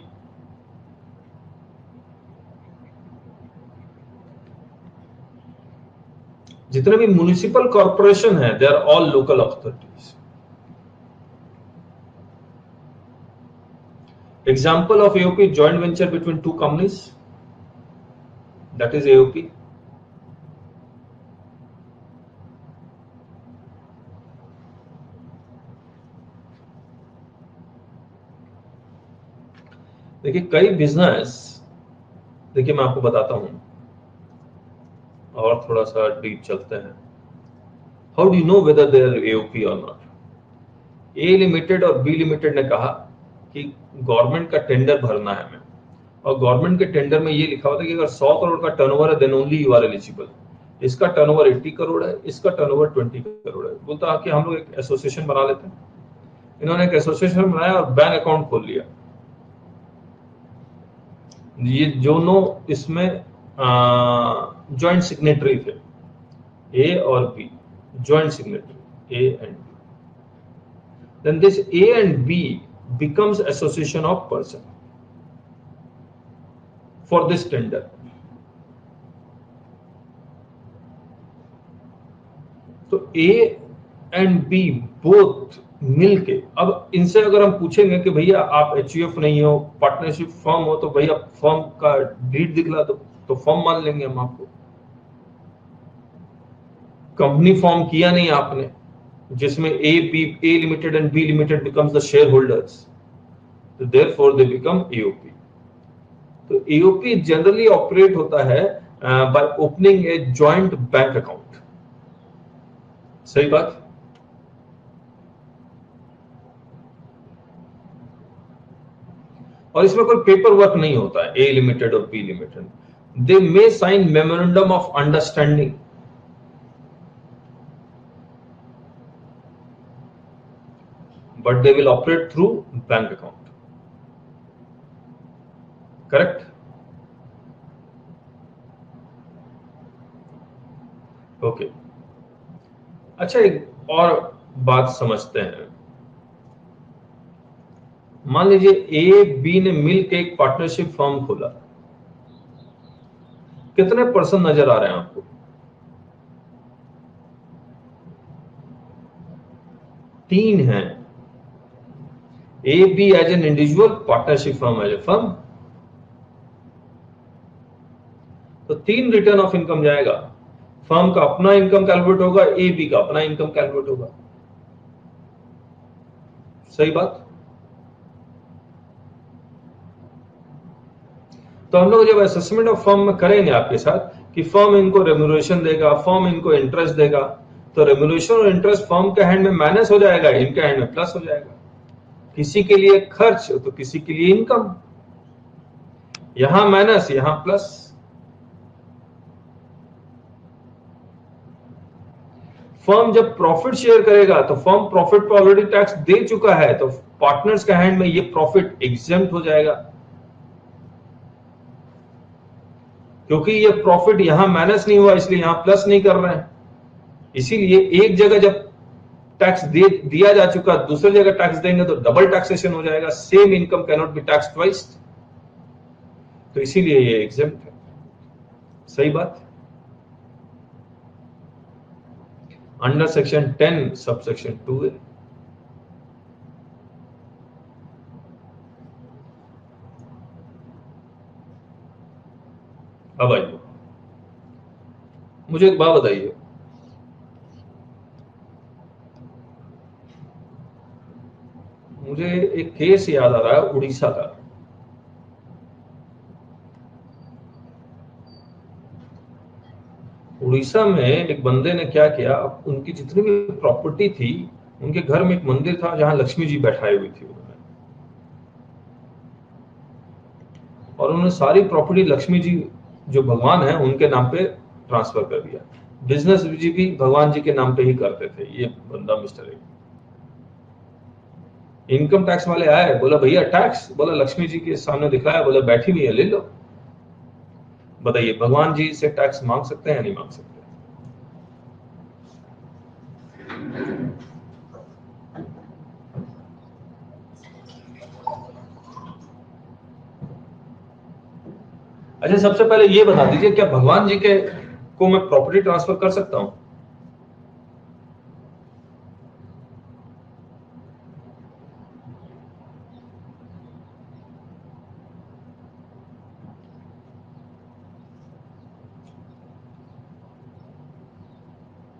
जितने भी म्युनिसिपल कॉर्पोरेशन है, they are all local authorities. Example of AOP, joint venture between two companies, that is AOP. देखिए कई बिजनेस, देखिए मैं आपको बताता हूं और थोड़ा सा डीप चलते हैं। How do you know whether they are AOP और नॉट? ए लिमिटेड और बी लिमिटेड ने कहा कि गवर्नमेंट का टेंडर भरना है हमें, और गवर्नमेंट के टेंडर में ये लिखा होता है कि अगर 100 करोड़ का टर्नओवर है then only you are eligible. इसका टर्नओवर 80 करोड़ है, इसका टर्नओवर 20 करोड़ है। बोलता है कि हम लोग एक एसोसिएशन बना लेते हैं। इन्होंने एक एसोसिएशन बनाया और बैंक अकाउंट खोल लिया। ये दोनों इसमें जॉइंट सिग्नेटरी थे, ए और B, joint signatory A and B. Then this A and B becomes association of person for this tender. तो A and B both मिलके, अब इनसे अगर हम पूछेंगे कि भैया आप एचयूएफ नहीं हो, पार्टनरशिप फर्म हो, तो भैया फर्म का डीड दिखला दो, तो फर्म मान लेंगे हम आपको। कंपनी फॉर्म किया नहीं आपने, जिसमें A limited and B limited becomes the shareholders, तो देयरफॉर दे बिकम एओपी। तो एओपी जनरली ऑपरेट होता है by opening a joint bank account. सही बात। और इसमें कोई पेपर वर्क नहीं होता है। ए लिमिटेड और B limited, they may sign memorandum of understanding, but they will operate through bank account. Correct? Okay. अच्छा, एक और बात समझते हैं। मान लीजिए ए बी ने मिलकर एक पार्टनरशिप फर्म खोला, कितने पर्सन नजर आ रहे हैं आपको? 3 हैं। A, B as an individual, partnership firm as a firm। तो 3 रिटर्न ऑफ इनकम जाएगा। फर्म का अपना इनकम कैलकुलेट होगा, ए बी का अपना इनकम कैलकुलेट होगा। सही बात। तो हम लोग जब असेसमेंट ऑफ फर्म में करेंगे आपके साथ कि फर्म इनको रेम्यूनरेशन देगा, फर्म इनको इंटरेस्ट देगा, तो रेम्यूनरेशन और इंटरेस्ट फर्म के हैंड में माइनस हो जाएगा, इनके हैंड में प्लस हो जाएगा। किसी के लिए खर्च तो किसी के लिए इनकम, यहां माइनस यहां प्लस। फर्म जब प्रॉफिट शेयर करेगा तो फर्म प्रॉफिट पर ऑलरेडी टैक्स दे चुका है, तो पार्टनर्स के हैंड में ये प्रॉफिट एग्जेम्प्ट हो जाएगा, क्योंकि ये प्रॉफिट यहां माइनस नहीं हुआ इसलिए यहां प्लस नहीं कर रहे हैं। इसीलिए एक जगह जब टैक्स दिया जा चुका, दूसरी जगह टैक्स देंगे तो डबल टैक्सेशन हो जाएगा। Same income can not be tax twice, तो इसीलिए ये एग्जेम्प्ट है। सही बात। अंडर सेक्शन 10 सब सेक्शन 2 है। अब आइए, मुझे एक बात बताइए, मुझे एक केस याद आ रहा है उड़ीसा का। उड़ीसा में एक बंदे ने क्या किया, उनकी जितनी भी प्रॉपर्टी थी, उनके घर में एक मंदिर था जहां लक्ष्मी जी बैठाई हुई थी उन्होंने, और उन्होंने सारी प्रॉपर्टी लक्ष्मी जी जो भगवान है उनके नाम पे ट्रांसफर कर दिया। बिजनेस जी भी भगवान जी के नाम पे ही करते थे ये बंदा मिस्टर ए। इनकम टैक्स वाले आए, बोला भैया टैक्स, बोला लक्ष्मी जी के सामने दिखाया, बोला बैठी हुई है ले लो। बताइए भगवान जी से टैक्स मांग सकते हैं या नहीं मांग सकते? अच्छा, सबसे पहले ये बता दीजिए, क्या भगवान जी के को मैं प्रॉपर्टी ट्रांसफर कर सकता हूं?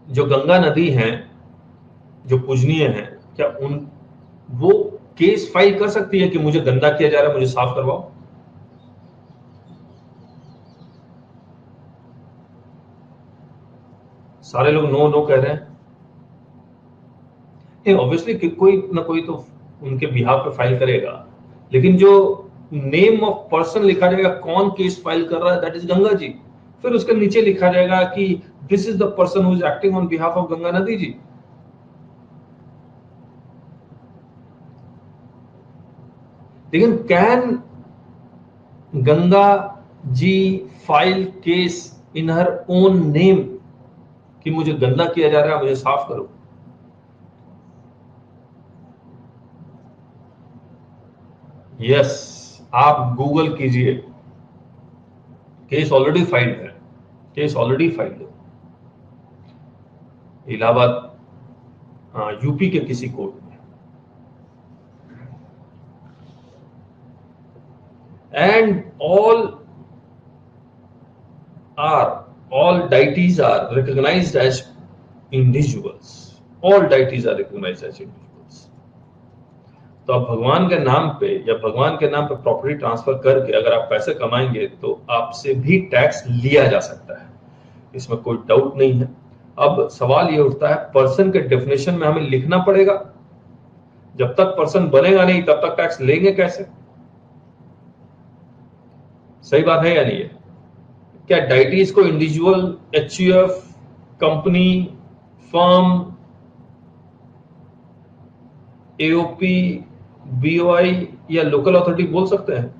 जो गंगा नदी है, जो पूजनीय है, क्या वो केस फाइल कर सकती है कि मुझे गंदा किया जा रहा है, मुझे साफ करवाओ? सारे लोग नो नो कह रहे हैं। ऑब्वियसली कोई ना कोई तो उनके बिहाफ पे फाइल करेगा, लेकिन जो नेम ऑफ पर्सन लिखा जाएगा, कौन केस फाइल कर रहा है, दैट इज गंगा जी। फिर उसके नीचे लिखा जाएगा कि this is the person who is acting on behalf of Ganga नदी जी। लेकिन can Ganga ji file case in her own name कि मुझे गंदा किया जा रहा है, मुझे साफ करो? यस, आप गूगल कीजिए, केस ऑलरेडी फाइल्ड है, केस ऑलरेडी फाइल्ड है इलाहाबाद यूपी के किसी कोर्ट में। And all deities are recognized as individuals, all deities are recognized as individuals। तो आप भगवान के नाम पे या भगवान के नाम पे प्रॉपर्टी ट्रांसफर करके अगर आप पैसे कमाएंगे तो आपसे भी टैक्स लिया जा सकता है, इसमें कोई डाउट नहीं है। अब सवाल ये उठता है, पर्सन के डेफिनेशन में हमें लिखना पड़ेगा, जब तक पर्सन बनेगा नहीं तब तक टैक्स लेंगे कैसे? सही बात है या नहीं है? क्या डाइटीज को individual, HUF, company, firm, AOP, BOI या लोकल अथॉरिटी बोल सकते हैं?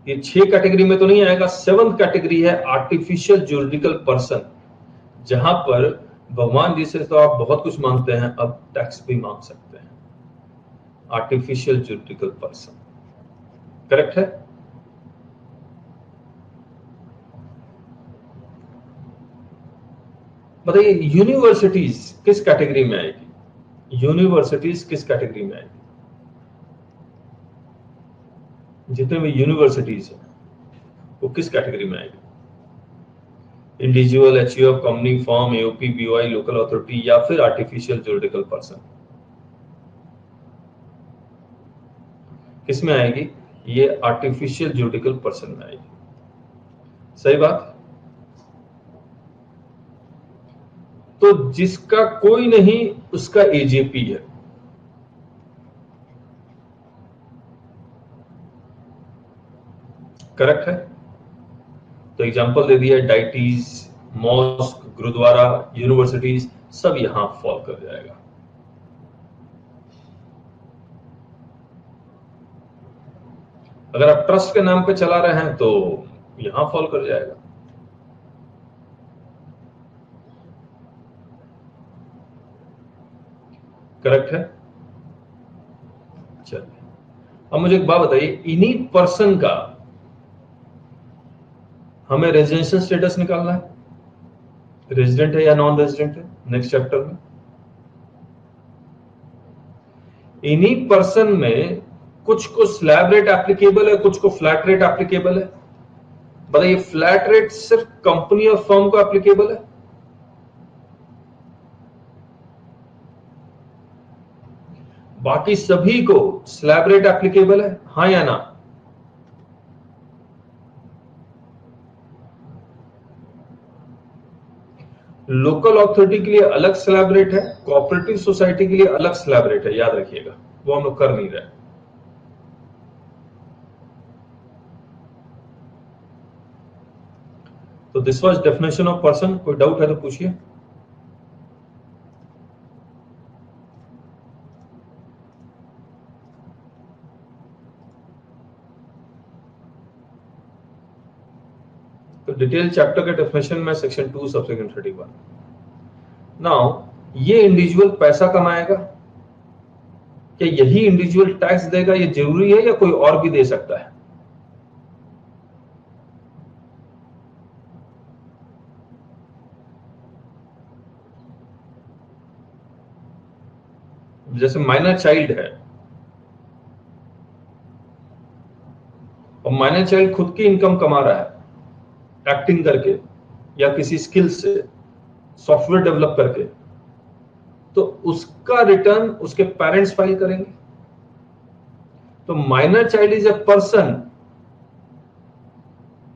ये 6 कैटेगरी में तो नहीं आएगा। 7th कैटेगरी है आर्टिफिशियल जुरिडिकल पर्सन, जहां पर भगवान जी से तो आप बहुत कुछ मांगते हैं, अब टैक्स भी मांग सकते हैं। आर्टिफिशियल जुरिडिकल पर्सन करेक्ट है। बताइए यूनिवर्सिटीज किस कैटेगरी में आएगी? यूनिवर्सिटीज किस कैटेगरी में आएगी? जितने भी यूनिवर्सिटीज हैं वो किस कैटेगरी में आएगी? Individual, HUF, company, firm, AOP, BOI, local authority या फिर आर्टिफिशियल जुरिडिकल पर्सन? किस में आएगी? ये आर्टिफिशियल जुरिडिकल पर्सन में आएगी। सही बात। तो जिसका कोई नहीं उसका एजेपी है। करेक्ट है? तो एग्जांपल दे दिया, डाइटीज, मॉस्क, गुरुद्वारा, यूनिवर्सिटीज, सब यहां फॉल कर जाएगा। अगर आप ट्रस्ट के नाम पे चला रहे हैं तो यहां फॉल कर जाएगा। करेक्ट है? चलिए, अब मुझे एक बात बताइए, इन्हीं पर्सन का हमें रेजिडेंशियल स्टेटस निकालना है, रेजिडेंट है या नॉन रेजिडेंट है, नेक्स्ट चैप्टर में। इन्हीं पर्सन में कुछ को स्लैब रेट एप्लीकेबल है, कुछ को फ्लैट रेट एप्लीकेबल है। बताइए, फ्लैट रेट सिर्फ कंपनी और फर्म को एप्लीकेबल है, बाकी सभी को स्लैब रेट एप्लीकेबल है, हाँ या ना? लोकल अथॉरिटी के लिए अलग स्लैब रेट है, कोऑपरेटिव सोसाइटी के लिए अलग स्लैब रेट है, याद रखिएगा, वो हम लोग कर नहीं रहे। तो this was definition of person. कोई डाउट है तो पूछिए। तो डिटेल चैप्टर के डेफिनेशन में सेक्शन 2 सबसेक्शन 31। नाउ ये इंडिविजुअल पैसा कमाएगा, क्या यही इंडिविजुअल टैक्स देगा, ये जरूरी है या कोई और भी दे सकता है? जैसे माइनर चाइल्ड है और माइनर चाइल्ड खुद की इनकम कमा रहा है एक्टिंग करके या किसी स्किल से, सॉफ्टवेयर डेवलप करके, तो उसका रिटर्न उसके पेरेंट्स फाइल करेंगे। तो minor child is a person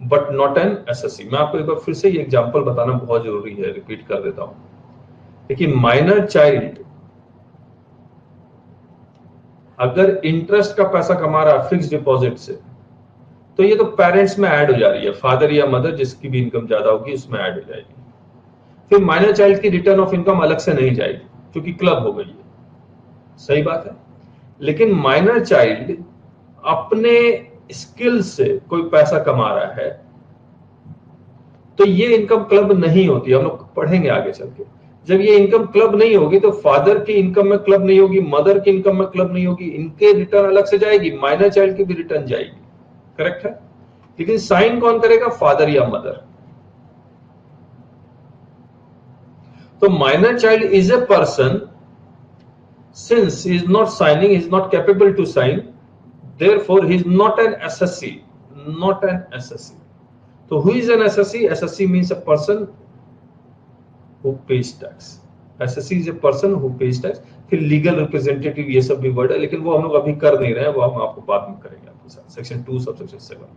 but not an SSC. मैं आपको एक बार फिर से ये एग्जांपल बताना बहुत जरूरी है, रिपीट कर देता हूं। देखिए, माइनर चाइल्ड अगर इंटरेस्ट का पैसा कमा रहा है फिक्स डिपॉजिट से, तो ये तो पेरेंट्स में ऐड हो जा रही है, फादर या मदर जिसकी भी इनकम ज्यादा होगी उसमें ऐड हो जाएगी। फिर माइनर चाइल्ड की रिटर्न ऑफ इनकम अलग से नहीं जाएगी क्योंकि क्लब हो गई है। सही बात है। लेकिन माइनर चाइल्ड अपने स्किल से कोई पैसा कमा रहा है, तो ये इनकम क्लब नहीं होती। हम लोग पढ़ेंगे आगे चल के। जब ये इनकम क्लब नहीं होगी तो फादर की इनकम में क्लब नहीं होगी, मदर की इनकम में क्लब नहीं होगी, इनके रिटर्न अलग से जाएगी, माइनर चाइल्ड की भी रिटर्न जाएगी। करेक्ट है? लेकिन साइन कौन करेगा, फादर या मदर। तो minor child is a person, since he is not signing, he is not capable to sign, therefore he is not an SSC, not an SSC. So who is an SSC? SSC means a person who pays tax. SSC is a person who pays tax. फिर legal representative ये सब भी word है, लेकिन वो हम लोग अभी कर नहीं रहे हैं, वो हम आपको बाद में करेंगे आपके साथ, सेक्शन 2 सबसेक्शन 7।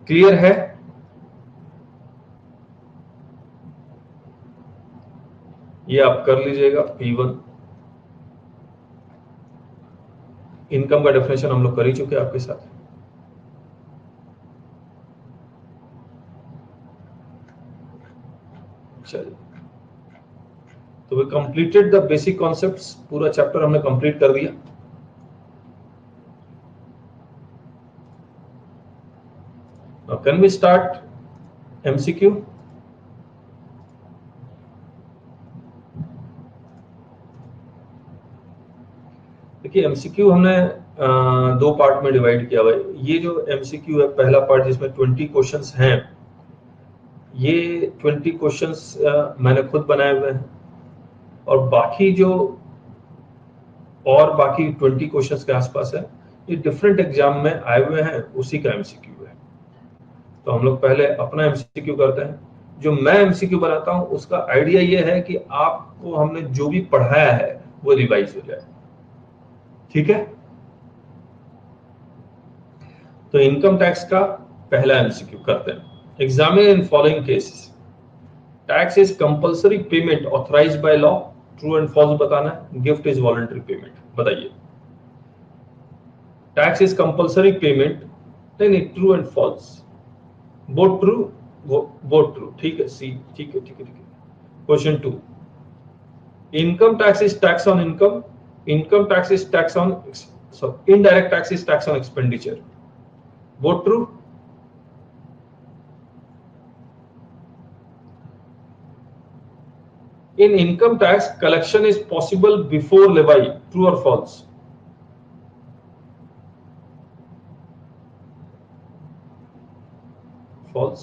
क्लियर है? ये आप कर लीजिएगा। P1 इनकम का डेफिनेशन हम लोग कर ही चुके हैं आपके साथ। चलिए, तो we completed the basic concepts. पूरा चैप्टर हमने कंप्लीट कर दिया। Now can we start MCQ? देखिए, MCQ हमने दो पार्ट में डिवाइड किया हुआ है। ये जो MCQ है, पहला पार्ट जिसमें 20 क्वेश्चंस हैं, ये 20 क्वेश्चंस मैंने खुद बनाए हुए हैं, और बाकी जो और बाकी 20 क्वेश्चंस के आसपास है, ये डिफरेंट एग्जाम में आए हुए हैं, उसी का MCQ है। तो हम लोग पहले अपना MCQ करते हैं। जो मैं MCQ बनाता हूं उसका आइडिया ये है कि आपको हमने जो भी पढ़ाया है वो रिवाइज हो जाए। ठीक है? तो इनकम टैक्स का पहला MCQ करते हैं। Examine in following cases, tax is compulsory payment authorised by law, true and false बताना है। गिफ्ट इज वॉलंटरी पेमेंट, बताइए। टैक्स इज कंपल्सरी पेमेंट, नहीं, true and false, both true, both true, ठीक है, सी, ठीक है। Question 2, income tax is tax on income, income tax is tax on, indirect tax is tax on expenditure, both true. In income tax, collection is possible before levy, true or false? False.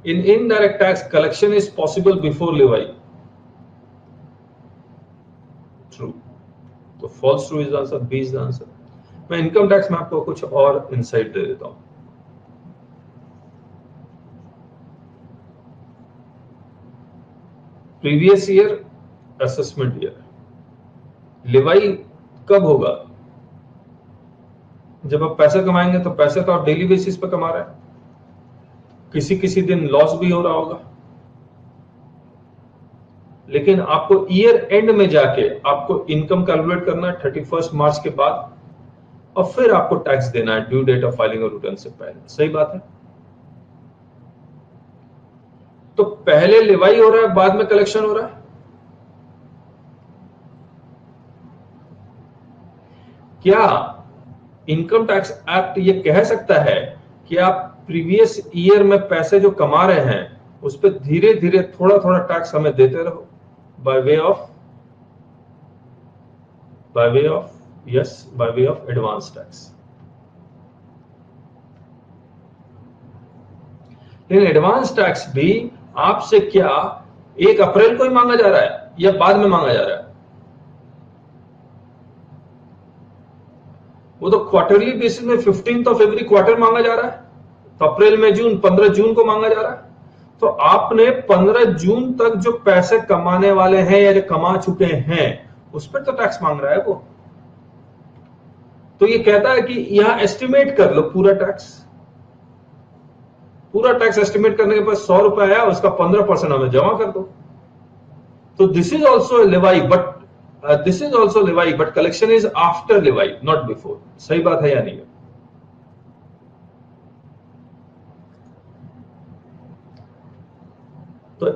In indirect tax, collection is possible before levy, true. तो false true is the answer, B is the answer. मैं income tax में आपको कुछ और insight दे देता हूं। Previous year, assessment year, Levi कब होगा? जब आप पैसा कमाएंगे, तो पैसा तो आप डेली बेसिस पे कमा रहे हैं, किसी दिन लॉस भी हो रहा होगा, लेकिन आपको ईयर एंड में जाके आपको इनकम कैलकुलेट करना है 31 मार्च के बाद, और फिर आपको टैक्स देना है ड्यू डेट ऑफ फाइलिंग और रिटर्न से पहले। सही बात है? तो पहले लिवाई हो रहा है, बाद में कलेक्शन हो रहा है। क्या इनकम टैक्स एक्ट ये कह सकता है कि आप प्रीवियस ईयर में पैसे जो कमा रहे हैं उस पर धीरे धीरे थोड़ा थोड़ा टैक्स हमें देते रहो, by way of advance tax. लेकिन एडवांस टैक्स भी आपसे क्या 1 अप्रैल को ही मांगा जा रहा है या बाद में मांगा जा रहा है? वो तो क्वार्टरली बेसिस में 15th ऑफ एवरी क्वार्टर मांगा जा रहा है, तो अप्रैल में जून, 15 जून को मांगा जा रहा है। तो आपने 15 जून तक जो पैसे कमाने वाले हैं या जो कमा चुके हैं उस पर तो टैक्स मांग रहा है वो। तो ये कहता है कि यहां एस्टिमेट कर लो पूरा टैक्स एस्टिमेट करने के बाद 100 रुपए आया, उसका 15% हमें जमा कर दो। तो this is also levy, but collection is after levy, not before. सही बात है या नहीं? तो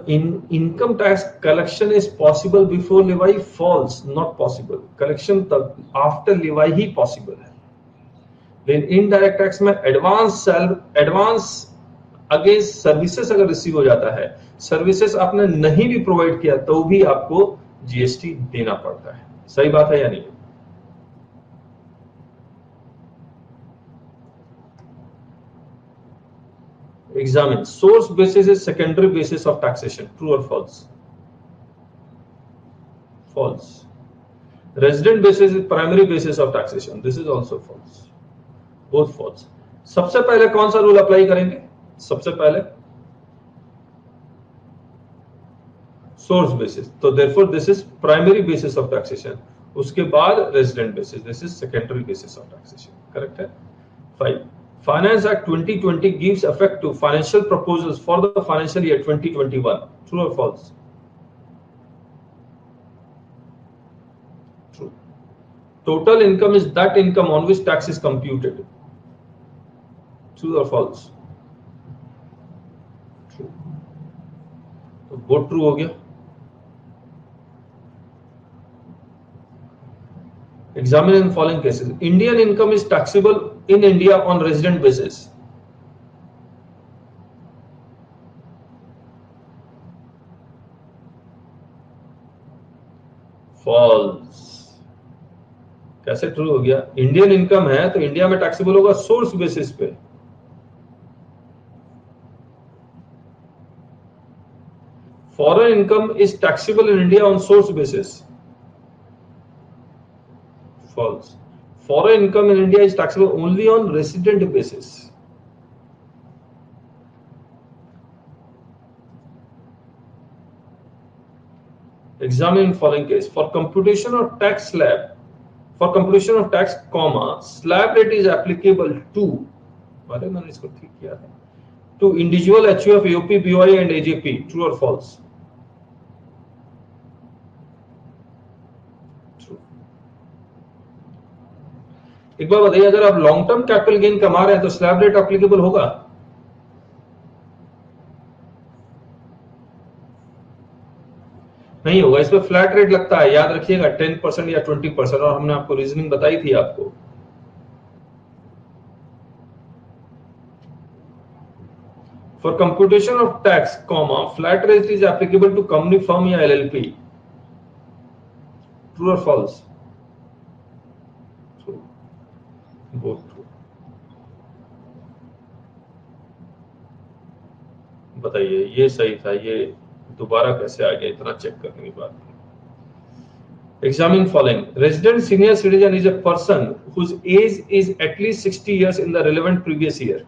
income tax collection is possible before levy, false, not possible. Collection तब आफ्टर लेवाई ही पॉसिबल है। लेकिन इनडायरेक्ट टैक्स में एडवांस अगेंस्ट सर्विसेज अगर रिसीव हो जाता है, सर्विसेज आपने नहीं भी प्रोवाइड किया तो भी आपको जीएसटी देना पड़ता है। सही बात है या नहीं? Examine. Source basis is secondary basis of taxation. True or false? False. Resident basis is primary basis of taxation. This is also false. Both false. सबसे पहले कौन सा रूल अप्लाई करेंगे? सबसे पहले सोर्स बेसिस, तो therefore this is primary basis of taxation. उसके बाद resident basis, this is secondary basis of taxation. Correct है? 5. Finance Act 2020 gives effect to financial proposals for the financial year 2021. True or false? True. Total income is that income on which tax is computed. True or false? True. तो both true हो गया। Examine in following cases. Indian income is taxable in India on resident basis. False. कैसे true हो गया? Indian income है तो India में taxable होगा सोर्स बेसिस पे। Foreign income is taxable in India on source basis. False. Foreign income in India is taxable only on resident basis. Examine following case. For computation of tax slab, comma, slab rate is applicable to, मैंने इसको ठीक किया था, to individual HUF, AOP, BOI and AJP. True or false? True. एक बार बताइए, अगर आप long term capital gain कमा रहे हैं तो स्लैब रेट एप्लीकेबल होगा? नहीं होगा, इस पे फ्लैट रेट लगता है, याद रखिएगा 10% या 20%, और हमने आपको रीजनिंग बताई थी आपको। For computation of tax comma flat rate is applicable to company firm या एलएलपी, ट्रू और फॉल्स? True, both true. बताइए, ये सही था, ये दोबारा कैसे आ गया इतना चेक करने के बाद? Examine following. Resident senior citizen is a person whose age is at least 60 years in the relevant previous year.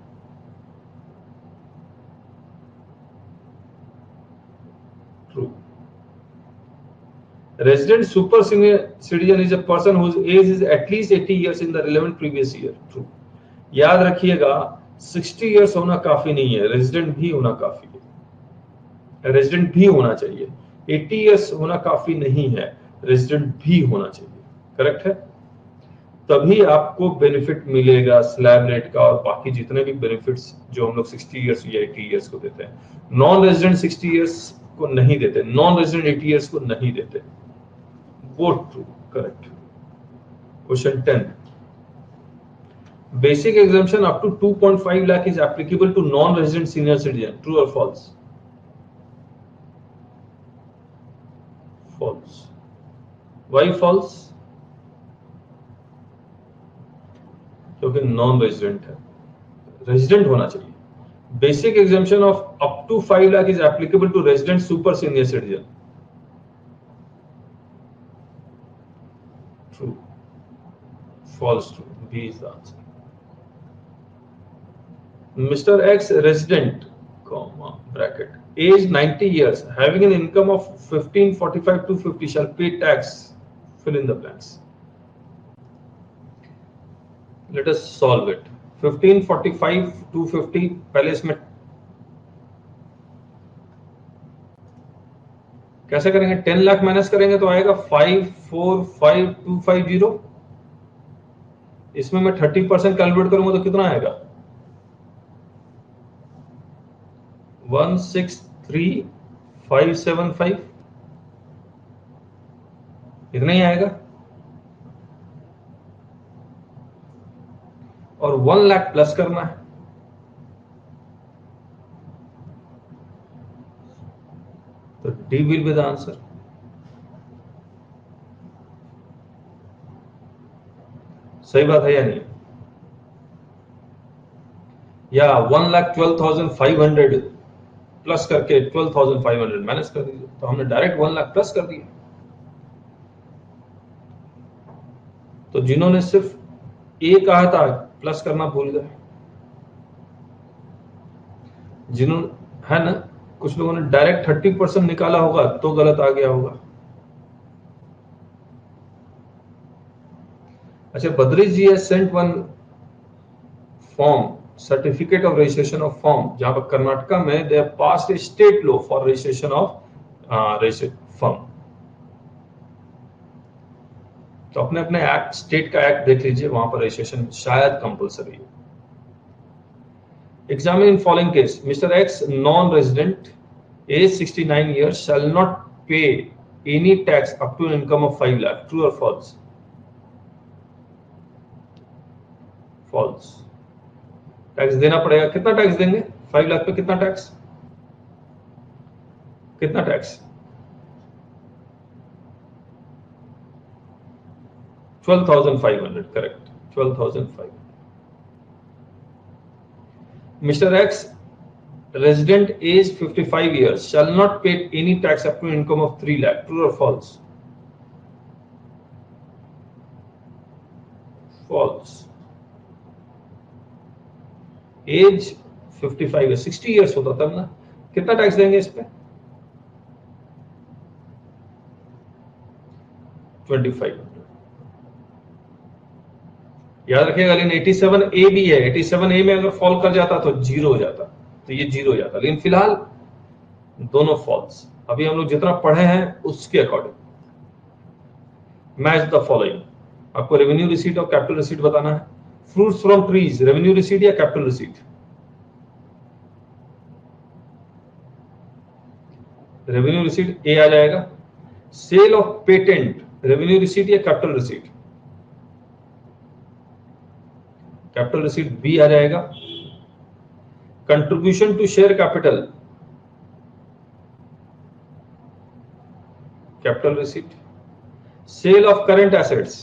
True. Resident super senior citizen is a person whose age is at least 80 years in the relevant previous year. True. याद रखिएगा 60 years होना काफी नहीं है, resident भी होना काफी है, रेजिडेंट भी होना चाहिए। 80 years होना काफी नहीं है, रेजिडेंट भी होना चाहिए। करेक्ट है? तभी आपको बेनिफिट मिलेगा स्लैब रेट का और बाकी जितने भी बेनिफिट्स जो हम लोग 60 इयर्स या 80 इयर्स को देते हैं। नॉन रेजिडेंट 60 इयर्स को नहीं देते, नॉन रेजिडेंट 80 इयर्स को नहीं देते। वो true, correct. Question 10, basic exemption up to 2.5 lakh is applicable to non resident senior citizen, true और फॉल्स? फॉल्स। Why false? क्योंकि नॉन रेजिडेंट है, रेजिडेंट होना चाहिए। Basic exemption of up to 5 lakh is applicable to resident super senior citizen, true, false true, B is the answer. Mr. X resident, comma, bracket, age 90 years, having an income of 1545 to 50 shall pay tax, fill in the blanks. Let us solve it. 1545 to 50, पहले इसमें कैसे करेंगे? 10 lakh minus करेंगे तो आएगा 545250। इसमें मैं 30% calculate करूंगा तो कितना आएगा? 163575, इतना ही आएगा। और 1 लाख प्लस करना है, तो D will be the answer. सही बात है या नहीं? या 1,12,500 प्लस करके 12,500 माइनस कर दीजिए, तो हमने डायरेक्ट 1 लाख प्लस कर दिया। तो जिन्होंने सिर्फ ए कहा था प्लस करना भूल गए, जिन्होंने, है ना, कुछ लोगों ने डायरेक्ट 30% निकाला होगा तो गलत आ गया होगा। अच्छा, बद्री जी has sent one form, certificate of registration of firm, जहां पर कर्नाटका में they have passed a state law for registration of firm। तो अपने अपने एक्ट, स्टेट का एक्ट देख लीजिए, वहां पर रजिस्ट्रेशन शायद कंपलसरी है। Examine in following case. Mr. X, non-resident, age 69 years, shall not pay any tax up to an income of 5 lakh. True or false? False. Tax देना पड़ेगा। कितना टैक्स देंगे? 5 लाख पे कितना टैक्स? कितना tax? 12,500, correct, 12,500। Mr. X, resident age 55 years, shall not pay any tax up to an income of 3 lakh. True or false? False. Age 55 है, 60 years होता तब ना, कितना टैक्स देंगे इस पे? 2500। याद रखिएगा, लेकिन 87A भी है, 87A में अगर फॉल कर जाता तो जीरो हो जाता, तो ये जीरो हो जाता, लेकिन फिलहाल दोनों फॉल्स। अभी हम लोग जितना पढ़े हैं उसके अकॉर्डिंग। Match the following. आपको रेवेन्यू रिसीट और कैपिटल रिसीट बताना है। Fruits from trees, revenue receipt या capital receipt? Revenue receipt A आ जाएगा। Sale of patent, revenue receipt या capital receipt? Capital receipt B आ जाएगा। Contribution to share capital, capital receipt. Sale of current assets,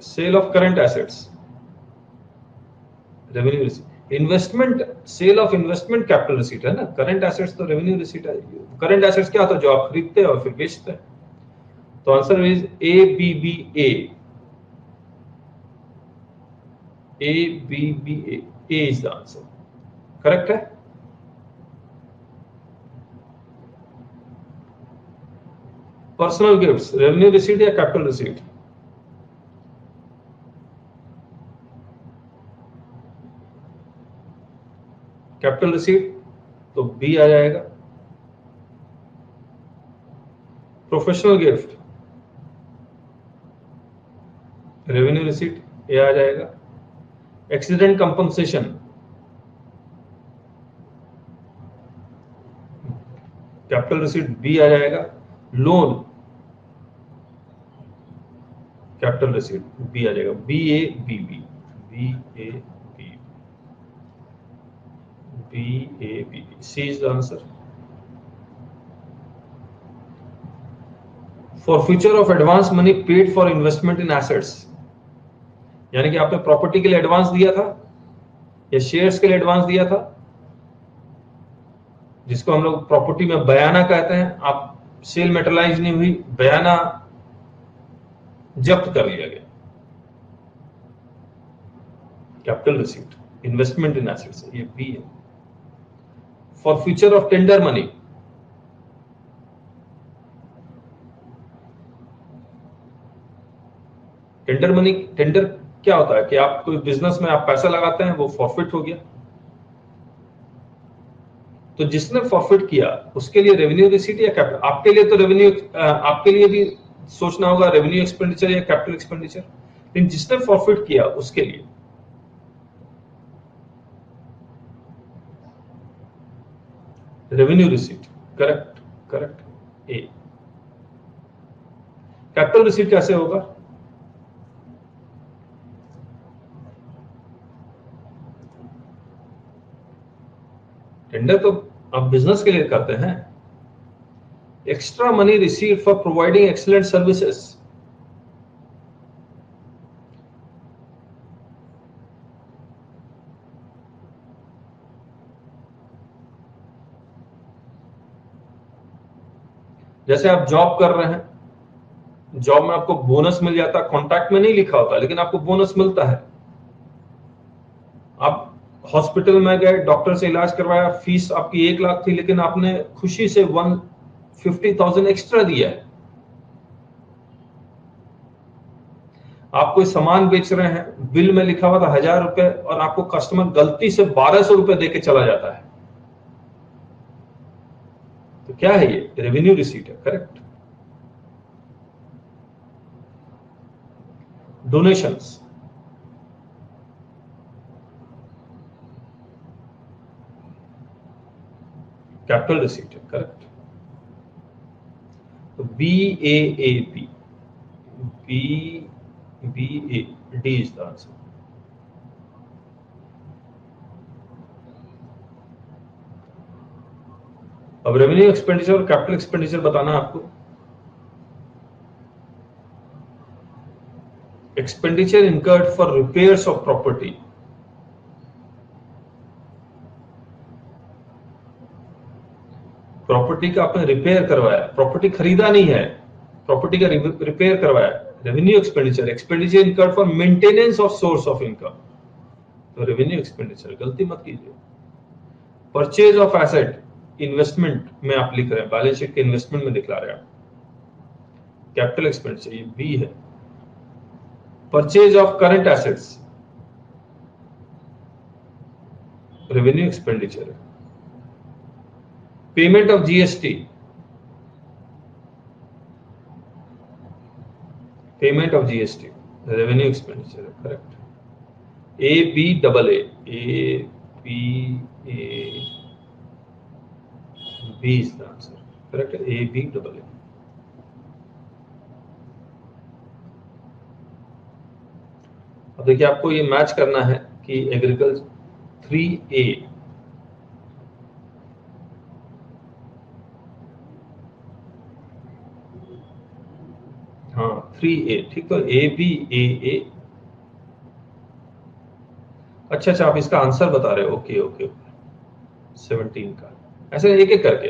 sale of current assets, revenue receipt. Investment, sale of investment capital receipt है ना, current assets तो revenue receipt है। Current assets क्या होता है? जो आप खरीदते हैं और फिर बेचते हैं। तो answer is A B B A, A B B A is the answer, correct है। पर्सनल गिफ्ट्स, रेवेन्यू रिसीट या कैपिटल रिसीट? कैपिटल रिसीट, तो बी आ जाएगा। Professional gift, revenue receipt, A आ जाएगा। Accident compensation, capital receipt, B आ जाएगा। Loan, capital receipt, B आ जाएगा। B A B B, B A B, B A B, C is the answer. For future of advance money paid for investment in assets, यानी कि आपने property के लिए advance दिया था या शेयर्स के लिए एडवांस दिया था, जिसको हम लोग प्रॉपर्टी में बयाना कहते हैं। आप सेल मेटलाइज नहीं हुई, बयाना जब्त कर लिया गया, कैपिटल रिसीट। इन्वेस्टमेंट इन एसेट्स, ये बी है। For future of tender money, tender money, tender क्या होता है कि आप कोई बिजनेस में आप पैसा लगाते हैं, वो फॉरफिट हो गया, तो जिसने फॉरफिट किया उसके लिए रेवेन्यू रिसीट या कैपिटल? आपके लिए तो रेवेन्यू, आपके लिए भी सोचना होगा रेवेन्यू एक्सपेंडिचर या कैपिटल एक्सपेंडिचर, लेकिन जिसने फॉरफिट किया उसके लिए रेवेन्यू रिसीट, करेक्ट, करेक्ट, ए। कैपिटल रिसीट कैसे होगा? टेंडर तो आप बिजनेस के लिए करते हैं। Extra money receive for providing excellent services, जैसे आप जॉब कर रहे हैं, जॉब में आपको बोनस मिल जाता है, कॉन्ट्रैक्ट में नहीं लिखा होता लेकिन आपको बोनस मिलता है। आप हॉस्पिटल में गए, डॉक्टर से इलाज करवाया, फीस आपकी 1 लाख थी लेकिन आपने खुशी से 150,000 एक्स्ट्रा दिया है। आप कोई सामान बेच रहे हैं, बिल में लिखा हुआ था 1,000 रुपए और आपको कस्टमर गलती से 1,200 रुपए देके चला जाता है, तो क्या है ये? रेवेन्यू रिसीट है, करेक्ट। डोनेशंस, कैपिटल रिसीट है, करेक्ट। तो B A A B, B B A, D is the answer. अब रेवेन्यू एक्सपेंडिचर और कैपिटल एक्सपेंडिचर बताना आपको। Expenditure incurred for repairs of property, property का आपने रिपेयर करवाया, प्रॉपर्टी खरीदा नहीं है, प्रॉपर्टी का रिपेयर करवाया, revenue expenditure. Expenditure incurred for maintenance of source of income, तो रेवेन्यू एक्सपेंडिचर, गलती मत कीजिए। परचेज ऑफ एसेट, इन्वेस्टमेंट में आप लिख रहे हैं, बैलेंस शीट के इन्वेस्टमेंट में दिखला रहे हैं, कैपिटल एक्सपेंडिचर, ये बी है। Purchase of current assets, revenue expenditure है। Payment of GST, payment of GST, revenue expenditure, correct. A B double A B is the answer, correct, A B double A. अब देखिए आपको ये match करना है कि एग्रीकल्चर 3A, हाँ 3A, ठीक, तो ए बी ए। अच्छा, आप इसका आंसर बता रहे हो, ओके ओके, 17 का। ऐसे एक एक करके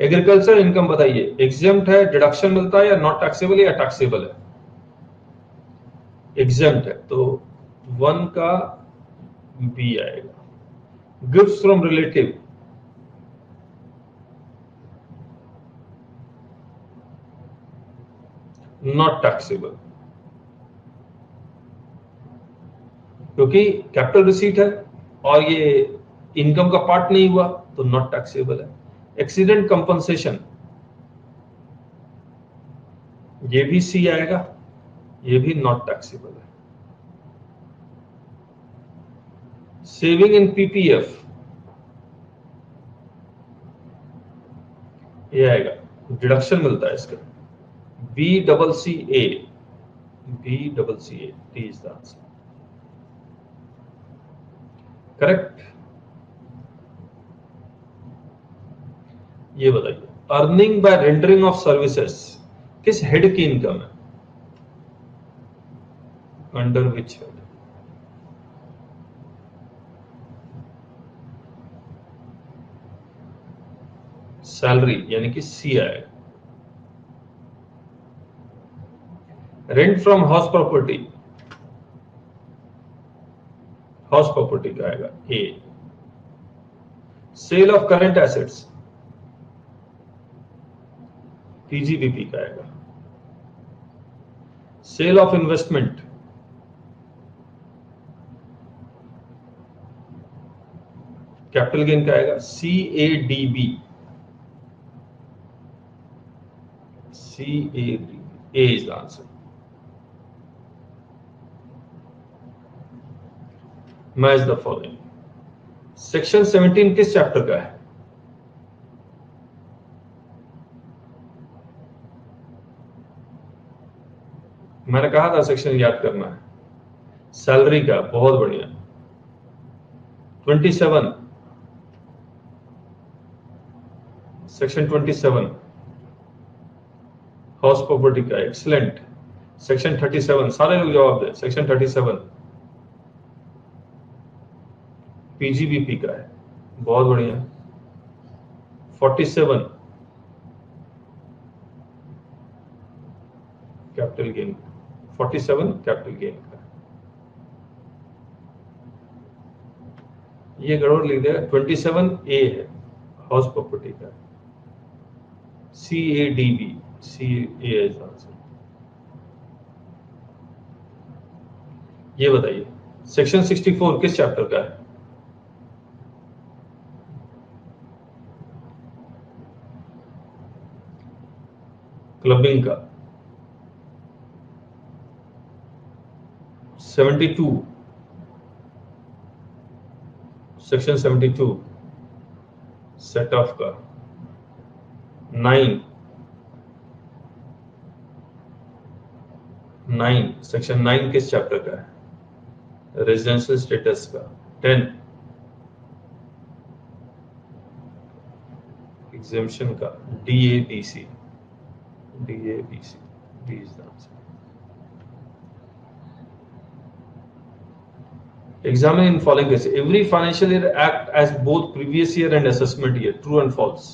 एग्रीकल्चर इनकम बताइए, एग्जेम्प्ट है, डिडक्शन मिलता है, या नॉट टैक्सेबल या टैक्सेबल है? एग्जेम्प्ट है, तो 1 का बी आएगा। Gifts from relative, not taxable, क्योंकि कैपिटल रिसीट है और ये इनकम का पार्ट नहीं हुआ, तो नॉट टैक्सेबल है। एक्सीडेंट कंपनसेशन, ये भी सी आएगा, ये भी नॉट टैक्सेबल है। सेविंग इन पीपीएफ, ये आएगा, डिडक्शन मिलता है इसका, B double C A, B double C A, D is the answer, correct. ये बताइए, earning by rendering of services किस हेड की इनकम है? Under which head? सैलरी, यानी कि सी आएगा। Rent from house property, house property का आएगा A. Sale of current assets, PGBP का आएगा। Sale of investment, capital gain का आएगा, C A D B, C A D, A is the answer. Match the following. Section 17 किस chapter का है? मैंने कहा था सेक्शन याद करना है, सैलरी का, बहुत बढ़िया। 27, सेक्शन 27 हाउस प्रॉपर्टी का, एक्सीलेंट। सेक्शन 37, सारे लोग जवाब दें, सेक्शन 37 पीजीबीपी का है, बहुत बढ़िया। 47 कैपिटल गेन, 47 कैपिटल गेन का, ये गड़बड़ लिख देगा। 27 ए है, हाउस प्रॉपर्टी का, C A D B, C A is answer. ये बताइए, सेक्शन 64 किस चैप्टर का है? क्लबिंग का। 72, सेक्शन 72 सेट ऑफ का। 9 सेक्शन 9 किस चैप्टर का है? रेजिडेंशियल स्टेटस का। 10 एग्जेम्पशन का, DABC, DABC, D is the answer. Examine in following cases. Every financial year act as both previous year and assessment year. True and false?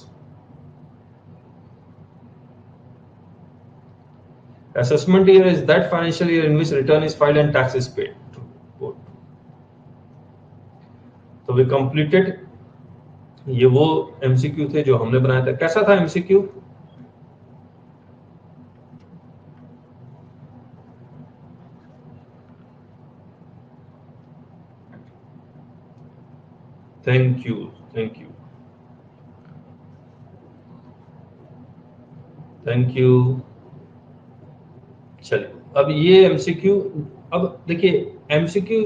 Assessment year is that financial year in which return is filed and tax is paid. True. Both. तो we completed, ये वो MCQ थे जो हमने बनाया था। कैसा था MCQ? Thank you, thank you, thank you. चलिए अब ये एमसीक्यू, अब देखिए एमसीक्यू